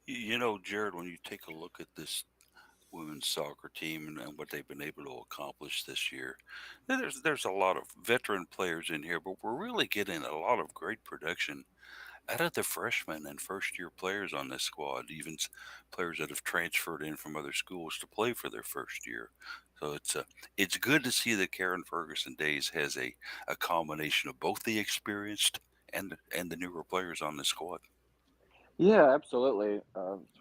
You know, Jared, when you take a look at this women's soccer team and what they've been able to accomplish this year, there's a lot of veteran players in here, but we're really getting a lot of great production out of the freshmen and first year players on this squad, even players that have transferred in from other schools to play for their first year. So it's good to see that Karen Ferguson Days has a combination of both the experienced and the newer players on the squad. Yeah, absolutely.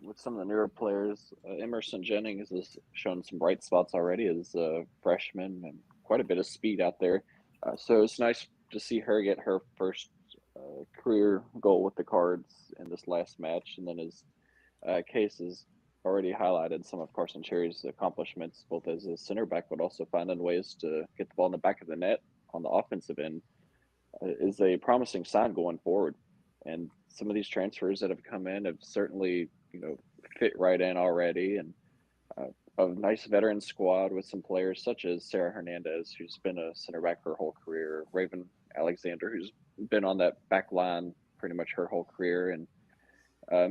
With some of the newer players, Emerson Jennings has shown some bright spots already as a freshman and quite a bit of speed out there. So it's nice to see her get her first career goal with the Cards in this last match. And then as Case has already highlighted some of Carson Cherry's accomplishments, both as a center back, but also finding ways to get the ball in the back of the net on the offensive end, is a promising sign going forward. And some of these transfers that have come in have certainly, fit right in already. And a nice veteran squad with some players such as Sarah Hernandez, who's been a center back her whole career, Raven Alexander, who's been on that back line pretty much her whole career, and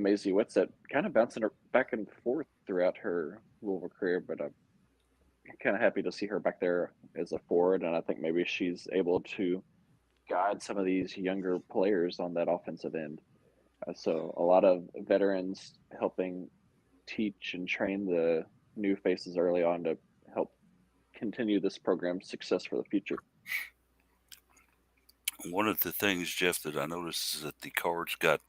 Maisie Whitsett kind of bouncing her back and forth throughout her Louisville career, but I'm kind of happy to see her back there as a forward, and I think maybe she's able to guide some of these younger players on that offensive end. So a lot of veterans helping teach and train the new faces early on to help continue this program's success for the future. One of the things, Jeff, that I noticed is that the Cards got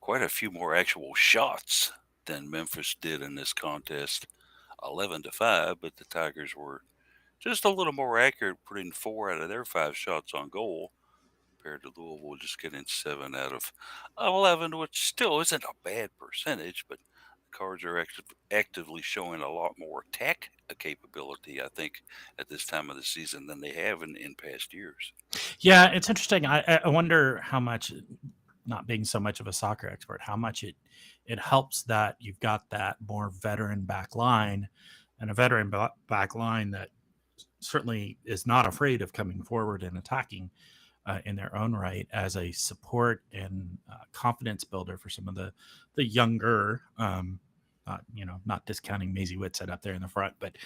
quite a few more actual shots than Memphis did in this contest, 11-5, but the Tigers were just a little more accurate, putting 4 out of their 5 shots on goal, compared to Louisville just getting 7 out of 11, which still isn't a bad percentage, but the Cards are actively showing a lot more attack capability, I think, at this time of the season than they have in past years. Yeah, it's interesting. I wonder how much, not being so much of a soccer expert, how much it helps that you've got that more veteran back line, and a veteran back line that certainly is not afraid of coming forward and attacking in their own right as a support and confidence builder for some of the younger. Not discounting Maisie Whitsett up there in the front, but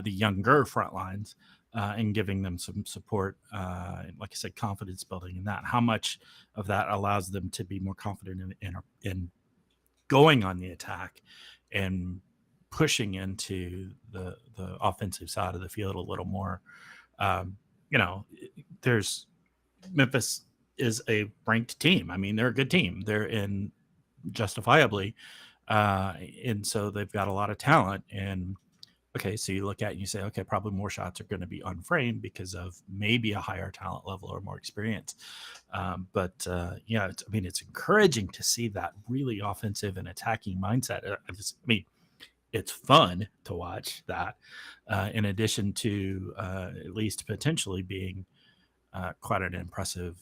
the younger front lines, and giving them some support, like I said, confidence building in that. How much of that allows them to be more confident in going on the attack and pushing into the offensive side of the field a little more. Um, there's Memphis is a ranked team. I mean, they're a good team. They're in justifiably, and so they've got a lot of talent. And okay, so you look at it and you say, okay, probably more shots are going to be unframed because of maybe a higher talent level or more experience. But it's encouraging to see that really offensive and attacking mindset. It's fun to watch that, in addition to at least potentially being quite an impressive,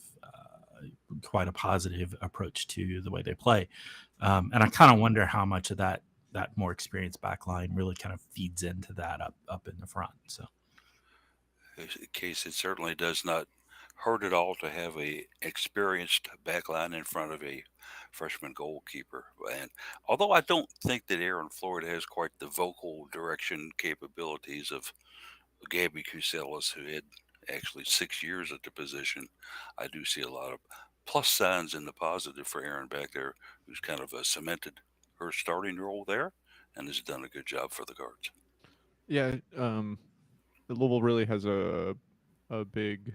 quite a positive approach to the way they play. And I kind of wonder how much of that more experienced back line really kind of feeds into that up in the front. So, Case, it certainly does not hurt at all to have a experienced backline in front of a freshman goalkeeper. And although I don't think that Aaron Floyd has quite the vocal direction capabilities of Gabby Cuselas, who had actually 6 years at the position, I do see a lot of plus signs in the positive for Aaron back there, who's kind of cemented her starting role there and has done a good job for the Cards. Yeah, Louisville really has a big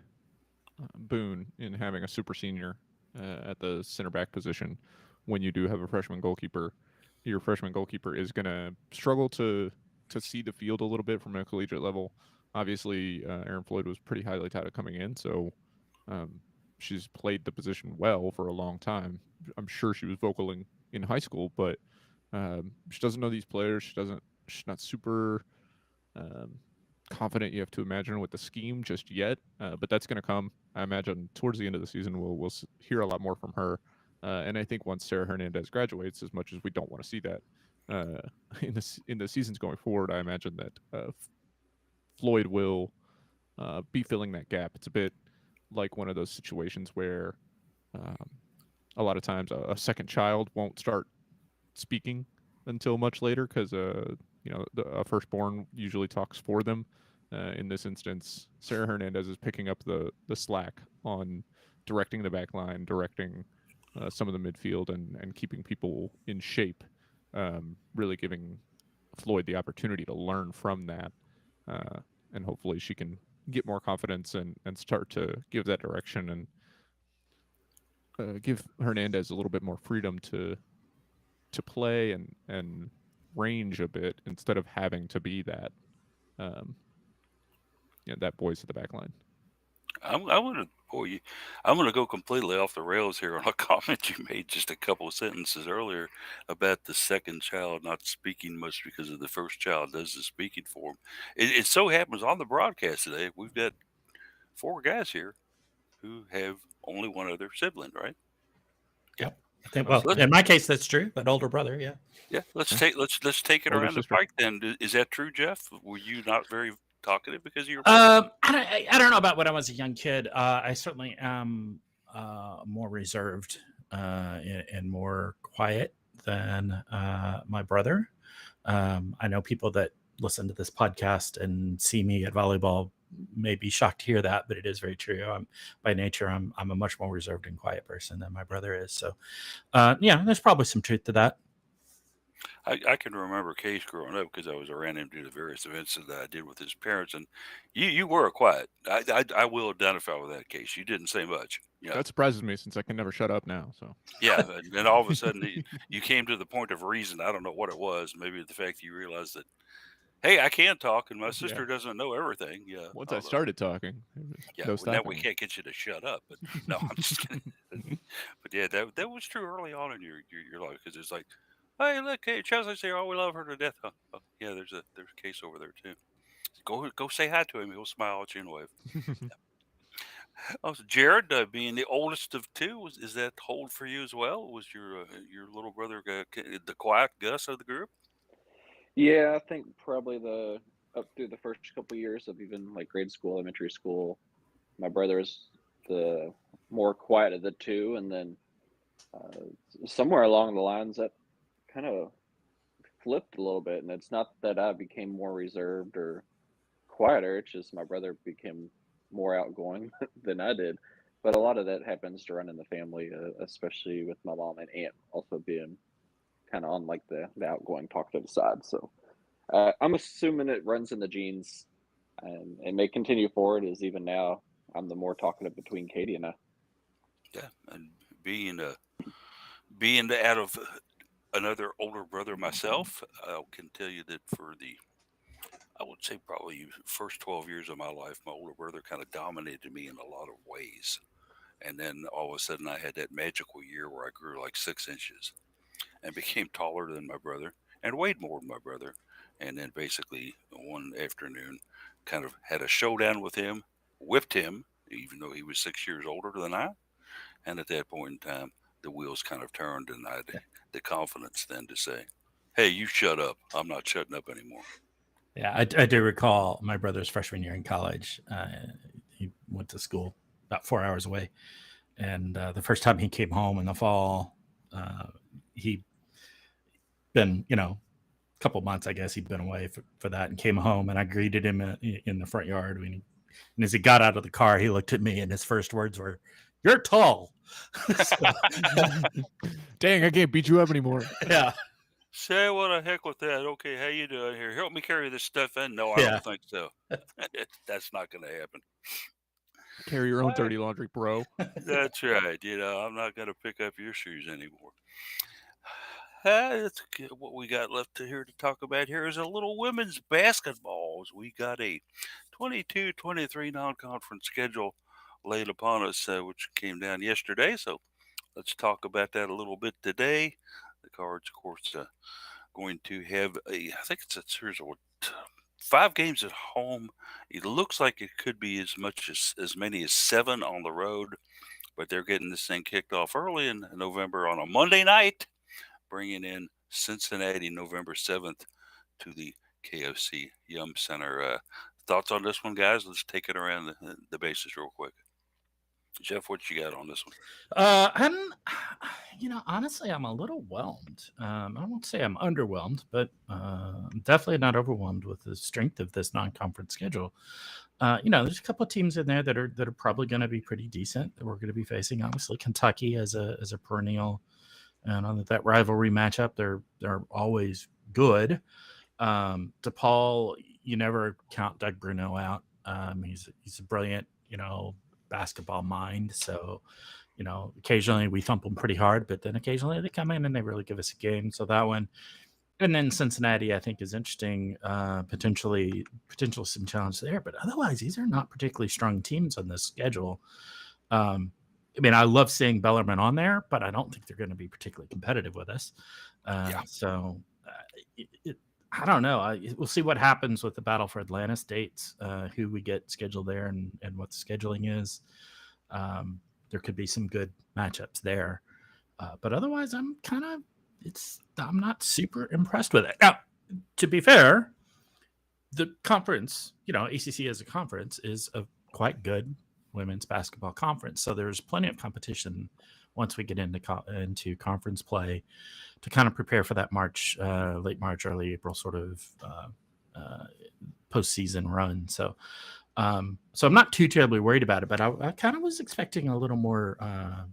boon in having a super senior at the center back position. When you do have a freshman goalkeeper, your freshman goalkeeper is going to struggle to see the field a little bit from a collegiate level. Obviously, Aaron Floyd was pretty highly touted coming in, so she's played the position well for a long time. I'm sure she was vocal in high school, but she doesn't know these players. She's not super confident, you have to imagine, with the scheme just yet, but that's going to come. I imagine towards the end of the season we'll hear a lot more from her, and I think once Sarah Hernandez graduates, as much as we don't want to see that in the seasons going forward, I imagine that Floyd will be filling that gap. It's a bit like one of those situations where a lot of times a second child won't start speaking until much later because a firstborn usually talks for them. In this instance, Sarah Hernandez is picking up the slack on directing the back line, directing some of the midfield, and keeping people in shape, really giving Floyd the opportunity to learn from that. And hopefully she can get more confidence and start to give that direction and give Hernandez a little bit more freedom to play and range a bit instead of having to be that that voice at the back line. I'm gonna go completely off the rails here on a comment you made just a couple of sentences earlier about the second child not speaking much because of the first child does the speaking for him. It so happens on the broadcast today we've got 4 guys here who have only one other sibling, right? Yeah. yep. I think, well, Let's in my case, that's true, but older brother, yeah. let's Yeah. take it Older around the sister. pike then. Is that true, Jeff? Were you not very talkative because you were I don't know about when I was a young kid. I certainly am more reserved and more quiet than my brother. I know people that listen to this podcast and see me at volleyball may be shocked to hear that, but it is very true. By nature, I'm a much more reserved and quiet person than my brother is. So, yeah, there's probably some truth to that. I can remember Case growing up because I was around him due to various events that I did with his parents, and you were quiet. I will identify with that, Case. You didn't say much. Yeah, That surprises me since I can never shut up now. So yeah, and then all of a sudden you came to the point of reason. I don't know what it was. Maybe the fact that you realized that, hey, I can talk, and my sister yeah, doesn't know everything. Yeah, once I started talking, yeah. no Well, now we stopping. can't get you to shut up. But no, I'm just kidding. But yeah, that was true early on in your life because it's like, hey, look, hey, Chelsea's here. Oh, we love her to death. Huh? Oh, yeah, there's a case over there too. Go say hi to him. He'll smile at you and wave. Oh, so Jared, being the oldest of two, is that hold for you as well? Was your little brother the quiet Gus of the group? Yeah, I think probably up through the first couple years of even like grade school, elementary school, my brother's the more quiet of the two, and then somewhere along the lines that kind of flipped a little bit. And it's not that I became more reserved or quieter; it's just my brother became more outgoing than I did. But a lot of that happens to run in the family, especially with my mom and aunt also being kind of on like the outgoing, talkative side. So I'm assuming it runs in the genes, and it may continue forward. As even now, I'm the more talkative between Katie and I. Yeah, and being being out of another older brother myself, I can tell you that for the I would say probably first 12 years of my life, my older brother kind of dominated me in a lot of ways. And then all of a sudden, I had that magical year where I grew like 6 inches and became taller than my brother and weighed more than my brother. And then basically one afternoon, kind of had a showdown with him, whipped him, even though he was 6 years older than I. And at that point in time, the wheels kind of turned, and I had the confidence then to say, "Hey, you shut up. I'm not shutting up anymore." Yeah, I do recall my brother's freshman year in college. He went to school about 4 hours away, and the first time he came home in the fall, he been a couple months, I guess he'd been away for that, and came home, and I greeted him in the front yard. And as he got out of the car, he looked at me, and his first words were, "You're tall." Dang, I can't beat you up anymore. Yeah. Say what the heck with that? Okay, how you doing here? Help me carry this stuff in. No, I Yeah. don't think so. That's not going to happen. Carry your own dirty laundry, bro. That's right. I'm not going to pick up your shoes anymore. That's what we got left here to talk about here is a little women's basketball. We got a 22-23 non-conference schedule laid upon us, which came down yesterday. So let's talk about that a little bit today. The Cards, of course, going to have I think it's a series of 5 games at home. It looks like it could be as much as many as 7 on the road, but they're getting this thing kicked off early in November on a Monday night, bringing in Cincinnati November 7th to the KFC Yum Center. Thoughts on this one, guys? Let's take it around the bases real quick. Jeff, what you got on this one? Honestly, I'm a little whelmed. I won't say I'm underwhelmed, but I'm definitely not overwhelmed with the strength of this non-conference schedule. There's a couple of teams in there that are probably going to be pretty decent that we're going to be facing. Obviously, Kentucky as a perennial, and that rivalry matchup, they're always good. DePaul, you never count Doug Bruno out. He's a brilliant, basketball mind. So, occasionally we thump them pretty hard, but then occasionally they come in and they really give us a game. So that one, and then Cincinnati, I think, is interesting. Potential some challenge there, but otherwise, these are not particularly strong teams on this schedule. I love seeing Bellarmine on there, but I don't think they're going to be particularly competitive with us. So I don't know. We'll see what happens with the battle for Atlantis dates, who we get scheduled there, and what the scheduling is. There could be some good matchups there, but otherwise, I'm not super impressed with it. Now, to be fair, the conference, ACC as a conference, is a quite good women's basketball conference. So there's plenty of competition once we get into conference play to kind of prepare for that late March, early April sort of postseason run. So So I'm not too terribly worried about it, but I kind of was expecting a little more, a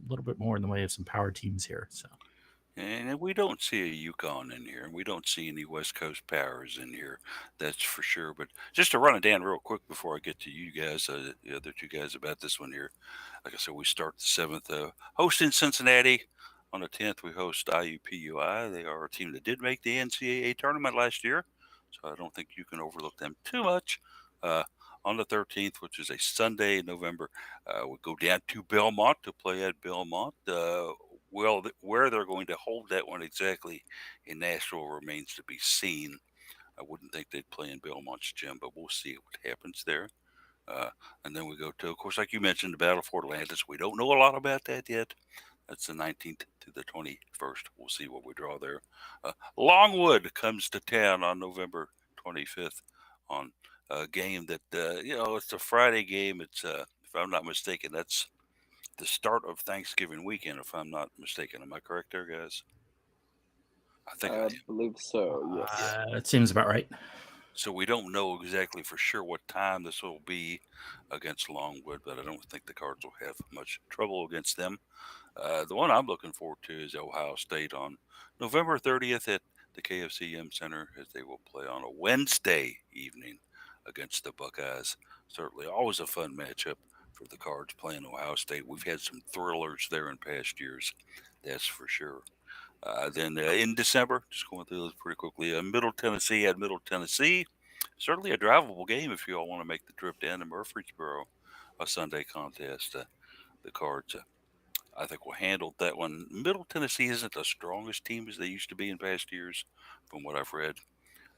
little bit more in the way of some power teams here. So And we don't see a Yukon in here, and we don't see any West Coast powers in here. That's for sure. But just to run it down real quick before I get to you guys, the other two guys about this one here. Like I said, we start the 7th, hosting Cincinnati. On the 10th, we host IUPUI. They are a team that did make the NCAA tournament last year, so I don't think you can overlook them too much. Uh, on the 13th, which is a Sunday in November, we go down to Belmont to play at Belmont. Well, where they're going to hold that one exactly in Nashville remains to be seen. I wouldn't think they'd play in Belmont's gym, but we'll see what happens there. Uh, and then we go to, of course, like you mentioned, the Battle of Fort Atlantis. We don't know a lot about that yet. That's the 19th to the 21st. We'll see what we draw there. Longwood comes to town on November 25th on a game that, it's a Friday game. It's, if I'm not mistaken, that's the start of Thanksgiving weekend, if I'm not mistaken. Am I correct there, guys? I think I I am. believe so. Yes. that seems about right. So we don't know exactly for sure what time this will be against Longwood, but I don't think the Cards will have much trouble against them. The one I'm looking forward to is Ohio State on November 30th at the KFCM Center, as they will play on a Wednesday evening against the Buckeyes. Certainly always a fun matchup for the Cards playing Ohio State. We've had some thrillers there in past years, that's for sure. Then in December, just going through those pretty quickly, Middle Tennessee at Middle Tennessee. Certainly a drivable game if you all want to make the trip down to Murfreesboro, a Sunday contest. The Cards, I think, will handle that one. Middle Tennessee isn't the strongest team as they used to be in past years, from what I've read.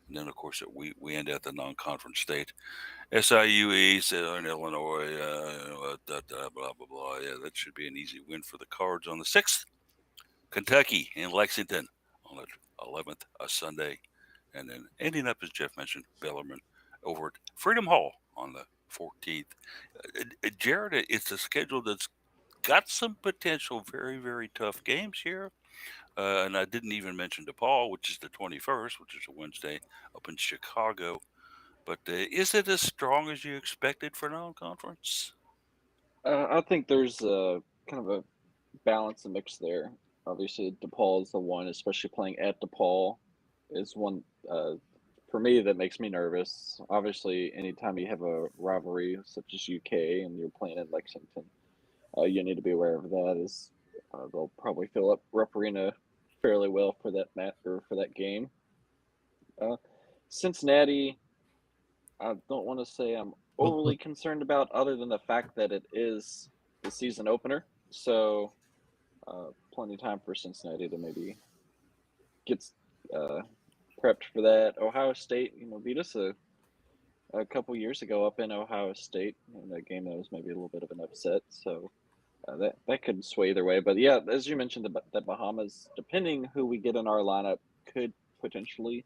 And then, of course, we end at the non-conference state. SIU East in Illinois, blah, blah, blah. Yeah, that should be an easy win for the Cards on the 6th. Kentucky in Lexington on the 11th, a Sunday. And then ending up, as Jeff mentioned, Bellarmine over at Freedom Hall on the 14th. Jared, it's a schedule that's got some potential very, very tough games here. And I didn't even mention DePaul, which is the 21st, which is a Wednesday up in Chicago. But is it as strong as you expected for non-conference? I think there's a kind of a balance and mix there. Obviously, DePaul is the one, especially playing at DePaul, is one for me that makes me nervous. Obviously, anytime you have a rivalry such as UK and you're playing in Lexington, you need to be aware of that. Is they'll probably fill up Rupp Arena fairly well for that or for that game. Cincinnati, I don't want to say I'm overly concerned about, other than the fact that it is the season opener. So plenty of time for Cincinnati to maybe get prepped for that. Ohio State, beat us a couple years ago up in Ohio State in a game that was maybe a little bit of an upset. So that could sway either way. But yeah, as you mentioned, that Bahamas, depending who we get in our lineup, could potentially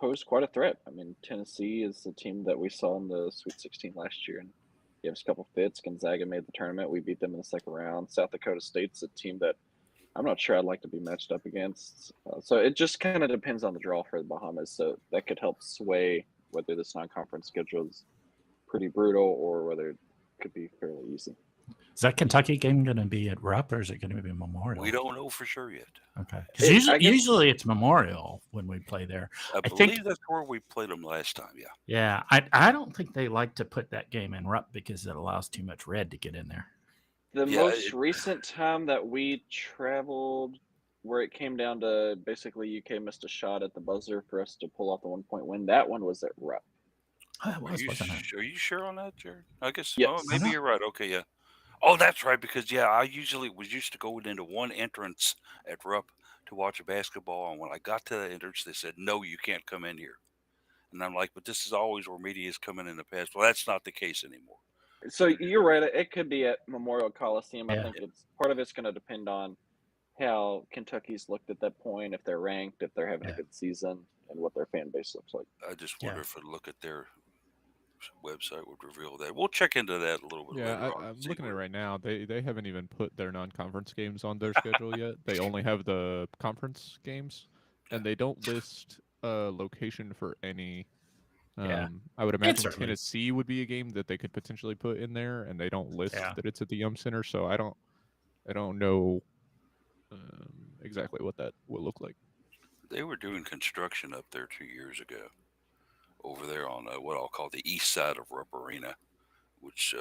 pose quite a threat. I mean, Tennessee is the team that we saw in the Sweet 16 last year, and gave us a couple fits. Gonzaga made the tournament. We beat them in the second round. South Dakota State's a team that I'm not sure I'd like to be matched up against. So it just kind of depends on the draw for the Bahamas. So that could help sway whether this non-conference schedule is pretty brutal or whether it could be fairly easy. Is that Kentucky game going to be at Rupp, or is it going to be Memorial? We don't know for sure yet. Okay, because usually it's Memorial when we play there. I believe that's where we played them last time. Yeah. Yeah, I don't think they like to put that game in Rupp because it allows too much red to get in there. The most recent time that we traveled, where it came down to basically UK missed a shot at the buzzer for us to pull off the 1-point win, that one was at Rupp. Are you sure on that, Jared? I guess. Yes. Oh, maybe you're right. Okay, yeah. Oh, that's right. Because I usually was used to going into one entrance at Rupp to watch a basketball, and when I got to the entrance, they said, "No, you can't come in here." And I'm like, "But this is always where media is coming in the past." Well, that's not the case anymore. So you're right. It could be at Memorial Coliseum. I think part of it's going to depend on how Kentucky's looked at that point, if they're ranked, if they're having a good season, and what their fan base looks like. I just wonder if a look at their website would reveal that. We'll check into that a little bit later on. I'm looking at it right now. They haven't even put their non-conference games on their schedule yet. They only have the conference games, and they don't list a location for any Yeah. I would It's imagine certainly. Tennessee would be a game that they could potentially put in there, and they don't list Yeah. that it's at the Yum Center, so I don't know exactly what that will look like. They were doing construction up there 2 years ago, over there on what I'll call the east side of Rupp Arena, which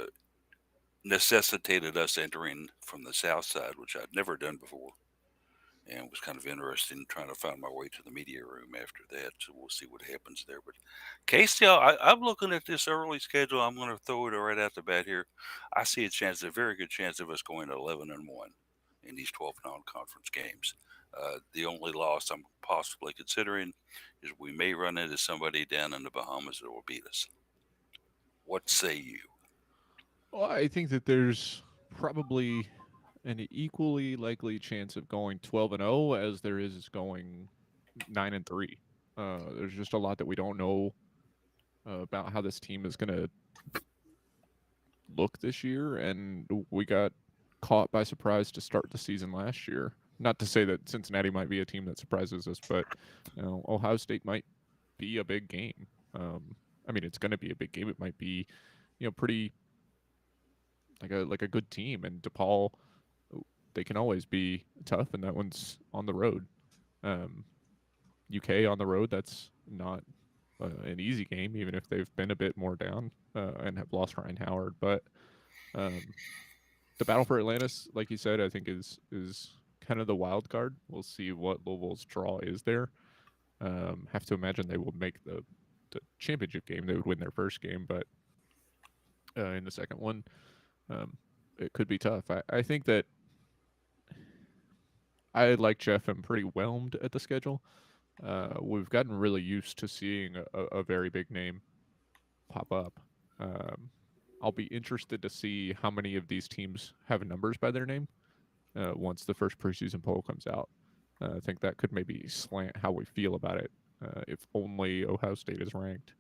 necessitated us entering from the south side, which I'd never done before, and it was kind of interesting trying to find my way to the media room after that. So we'll see what happens there. But Casey, I'm looking at this early schedule. I'm going to throw it right out the bat here. I see a very good chance of us going 11-1 in these 12 non-conference games. The only loss I'm possibly considering is we may run into somebody down in the Bahamas that will beat us. What say you? Well, I think that there's probably an equally likely chance of going 12-0 as there is going 9-3. There's just a lot that we don't know about how this team is going to look this year, and we got caught by surprise to start the season last year. Not to say that Cincinnati might be a team that surprises us, but Ohio State might be a big game. I mean, it's going to be a big game. It might be, pretty like a good team. And DePaul, they can always be tough, and that one's on the road. UK on the road, that's not an easy game, even if they've been a bit more down and have lost Ryan Howard. But the battle for Atlantis, like you said, I think is kind of the wild card. We'll see what Louisville's draw is there. Have to imagine they will make the championship game. They would win their first game, but in the second one, um, it could be tough. I think that I, like Jeff, am pretty whelmed at the schedule. We've gotten really used to seeing a very big name pop up. Um, I'll be interested to see how many of these teams have numbers by their name once the first preseason poll comes out. I think that could maybe slant how we feel about it. If only Ohio State is ranked,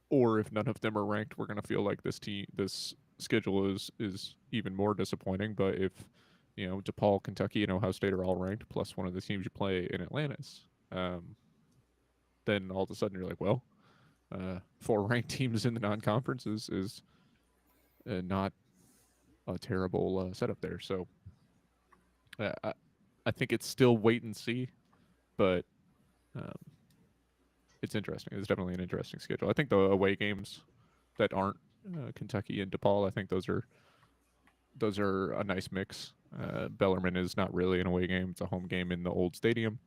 or if none of them are ranked, we're going to feel like this schedule is even more disappointing. But if DePaul, Kentucky, and Ohio State are all ranked, plus one of the teams you play in Atlantis, then all of a sudden you're like, well, four ranked teams in the non-conference is not a terrible setup there. So I think it's still wait and see, but um, it's interesting. It's definitely an interesting schedule. I think the away games that aren't Kentucky and DePaul, I think those are a nice mix. Bellarmine is not really an away game; it's a home game in the old stadium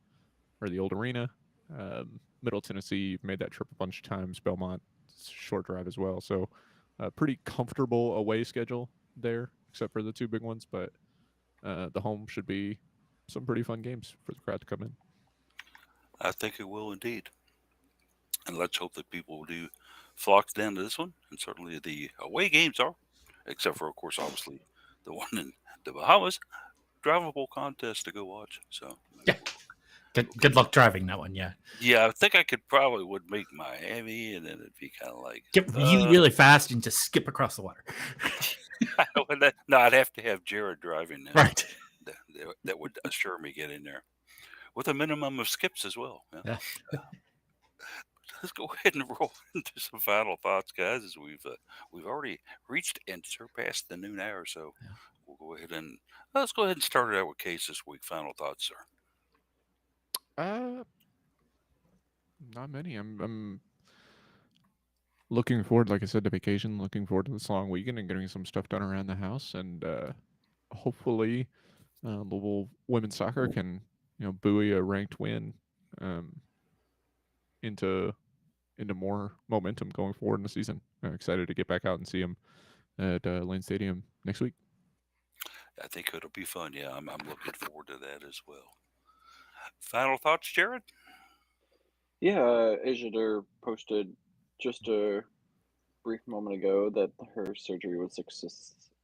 or the old arena. Middle Tennessee, you've made that trip a bunch of times. Belmont, short drive as well. So, pretty comfortable away schedule there, except for the two big ones. But the home should be some pretty fun games for the crowd to come in. I think it will indeed. And let's hope that people do flock down to this one. And certainly the away games are, except for, of course, obviously the one in the Bahamas, drivable contest to go watch. So Yeah. we'll Good luck driving that one. Yeah. yeah, I think I could probably would make Miami, and then it'd be kind of like Get really, really fast and just skip across the water. no, I'd have to have Jared driving now. Right. That would assure me getting there with a minimum of skips as well. Yeah. Yeah. Let's go ahead and roll into some final thoughts, guys, as we've already reached and surpassed the noon hour. So Yeah. we'll go ahead and let's go ahead and start it out with Case this week. Final thoughts, sir. Not many. I'm looking forward, like I said, to vacation. Looking forward to this long weekend and getting some stuff done around the house, and hopefully, Louisville women's soccer can buoy a ranked win um, into more momentum going forward in the season. I'm excited to get back out and see them at Lane Stadium next week. I think it'll be fun. Yeah, I'm looking forward to that as well. Final thoughts, Jared? Yeah, Asia posted just a brief moment ago that her surgery was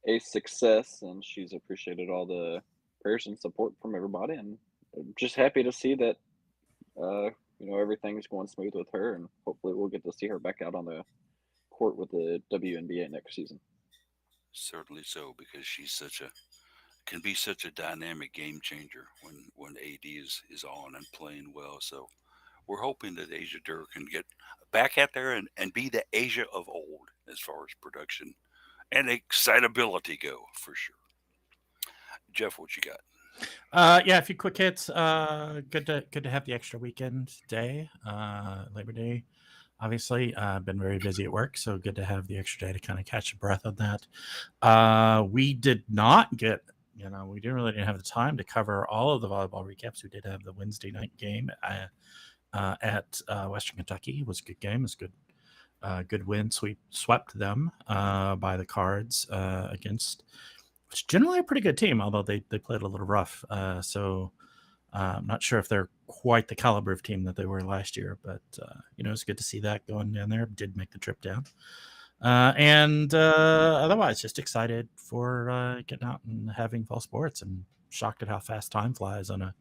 a success, and she's appreciated all the prayers and support from everybody, and I'm just happy to see that everything's going smooth with her, and hopefully we'll get to see her back out on the court with the WNBA next season. Certainly so, because she's can be such a dynamic game changer when AD is on and playing well. So we're hoping that Asia Durr can get back out there and be the Asia of old as far as production and excitability go, for sure. Jeff, what you got? Yeah, a few quick hits. Good to have the extra weekend day, Labor Day. Obviously, been very busy at work, so good to have the extra day to kind of catch a breath on that. We did not get, we didn't have the time to cover all of the volleyball recaps. We did have the Wednesday night game at Western Kentucky. It was a good game. It was good win. Swept them by the Cards against, which is generally a pretty good team, although they played a little rough. So I'm not sure if they're quite the caliber of team that they were last year, but it's good to see that going down there. Did make the trip down, and otherwise just excited for getting out and having fall sports, and shocked at how fast time flies on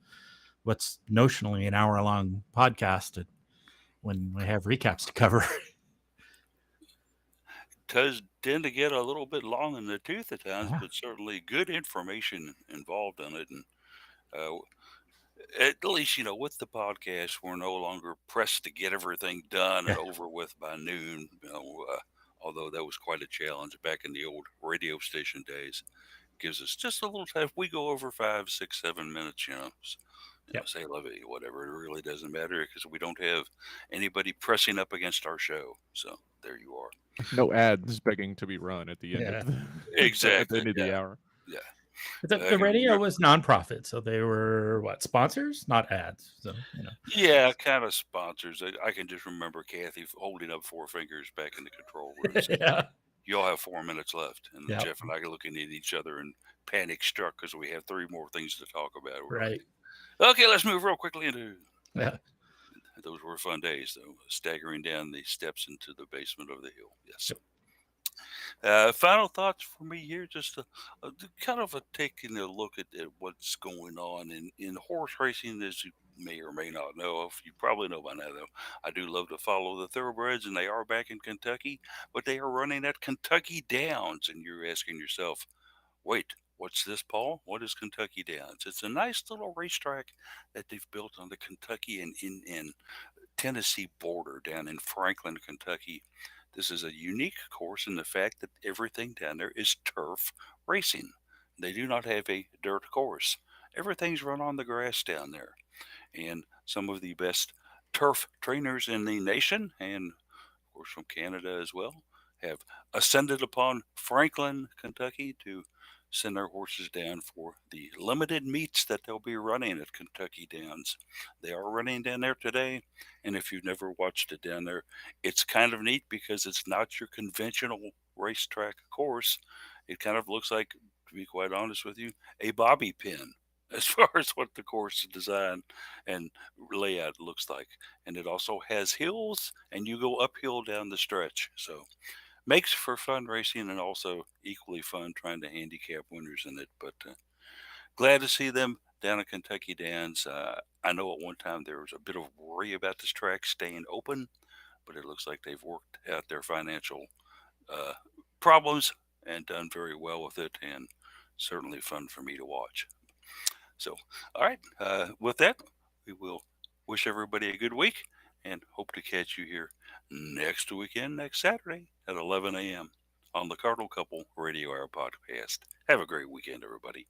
what's notionally an hour-long podcast when we have recaps to cover. Does tend to get a little bit long in the tooth at times, Yeah. but certainly good information involved in it. And uh, at least, with the podcast, we're no longer pressed to get everything done and Yeah. over with by noon. Although that was quite a challenge back in the old radio station days. Gives us just a little time. If we go over 5, 6, 7 minutes, Yep. say love it, whatever. It really doesn't matter because we don't have anybody pressing up against our show. So there you are. No ads begging to be run at the end Yeah. of the at the Exactly. end of the hour. Yeah. The radio was nonprofit, so they were sponsors, not ads. So Yeah, kind of sponsors. I can just remember Kathy holding up 4 fingers back in the control room. Saying, Yeah. you all have 4 minutes left, and Yep. Jeff and I are looking at each other and panic struck because we have 3 more things to talk about. We're Right. like, okay, let's move real quickly into. Yeah. Those were fun days, though, staggering down the steps into the basement of the hill. Yes. Final thoughts for me here, just kind of taking a look at what's going on in horse racing, as you may or may not know. If you probably know by now, though, I do love to follow the thoroughbreds, and they are back in Kentucky, but they are running at Kentucky Downs, and you're asking yourself, wait, what's this, Paul? What is Kentucky Downs? It's a nice little racetrack that they've built on the Kentucky and in Tennessee border down in Franklin, Kentucky. This is a unique course in the fact that everything down there is turf racing. They do not have a dirt course. Everything's run on the grass down there. And some of the best turf trainers in the nation, and of course from Canada as well, have ascended upon Franklin, Kentucky to send their horses down for the limited meets that they'll be running at Kentucky Downs. They are running down there today, and if you've never watched it down there, it's kind of neat because it's not your conventional racetrack course. It kind of looks like, to be quite honest with you, a bobby pin as far as what the course design and layout looks like. And it also has hills, and you go uphill down the stretch. So makes for fun racing and also equally fun trying to handicap winners in it. But glad to see them down at Kentucky Downs. I know at one time there was a bit of worry about this track staying open, but it looks like they've worked out their financial uh, problems and done very well with it, and certainly fun for me to watch. So, all right, with that, we will wish everybody a good week and hope to catch you here next weekend, next Saturday at 11 a.m. on the Cardinal Couple Radio Hour podcast. Have a great weekend, everybody.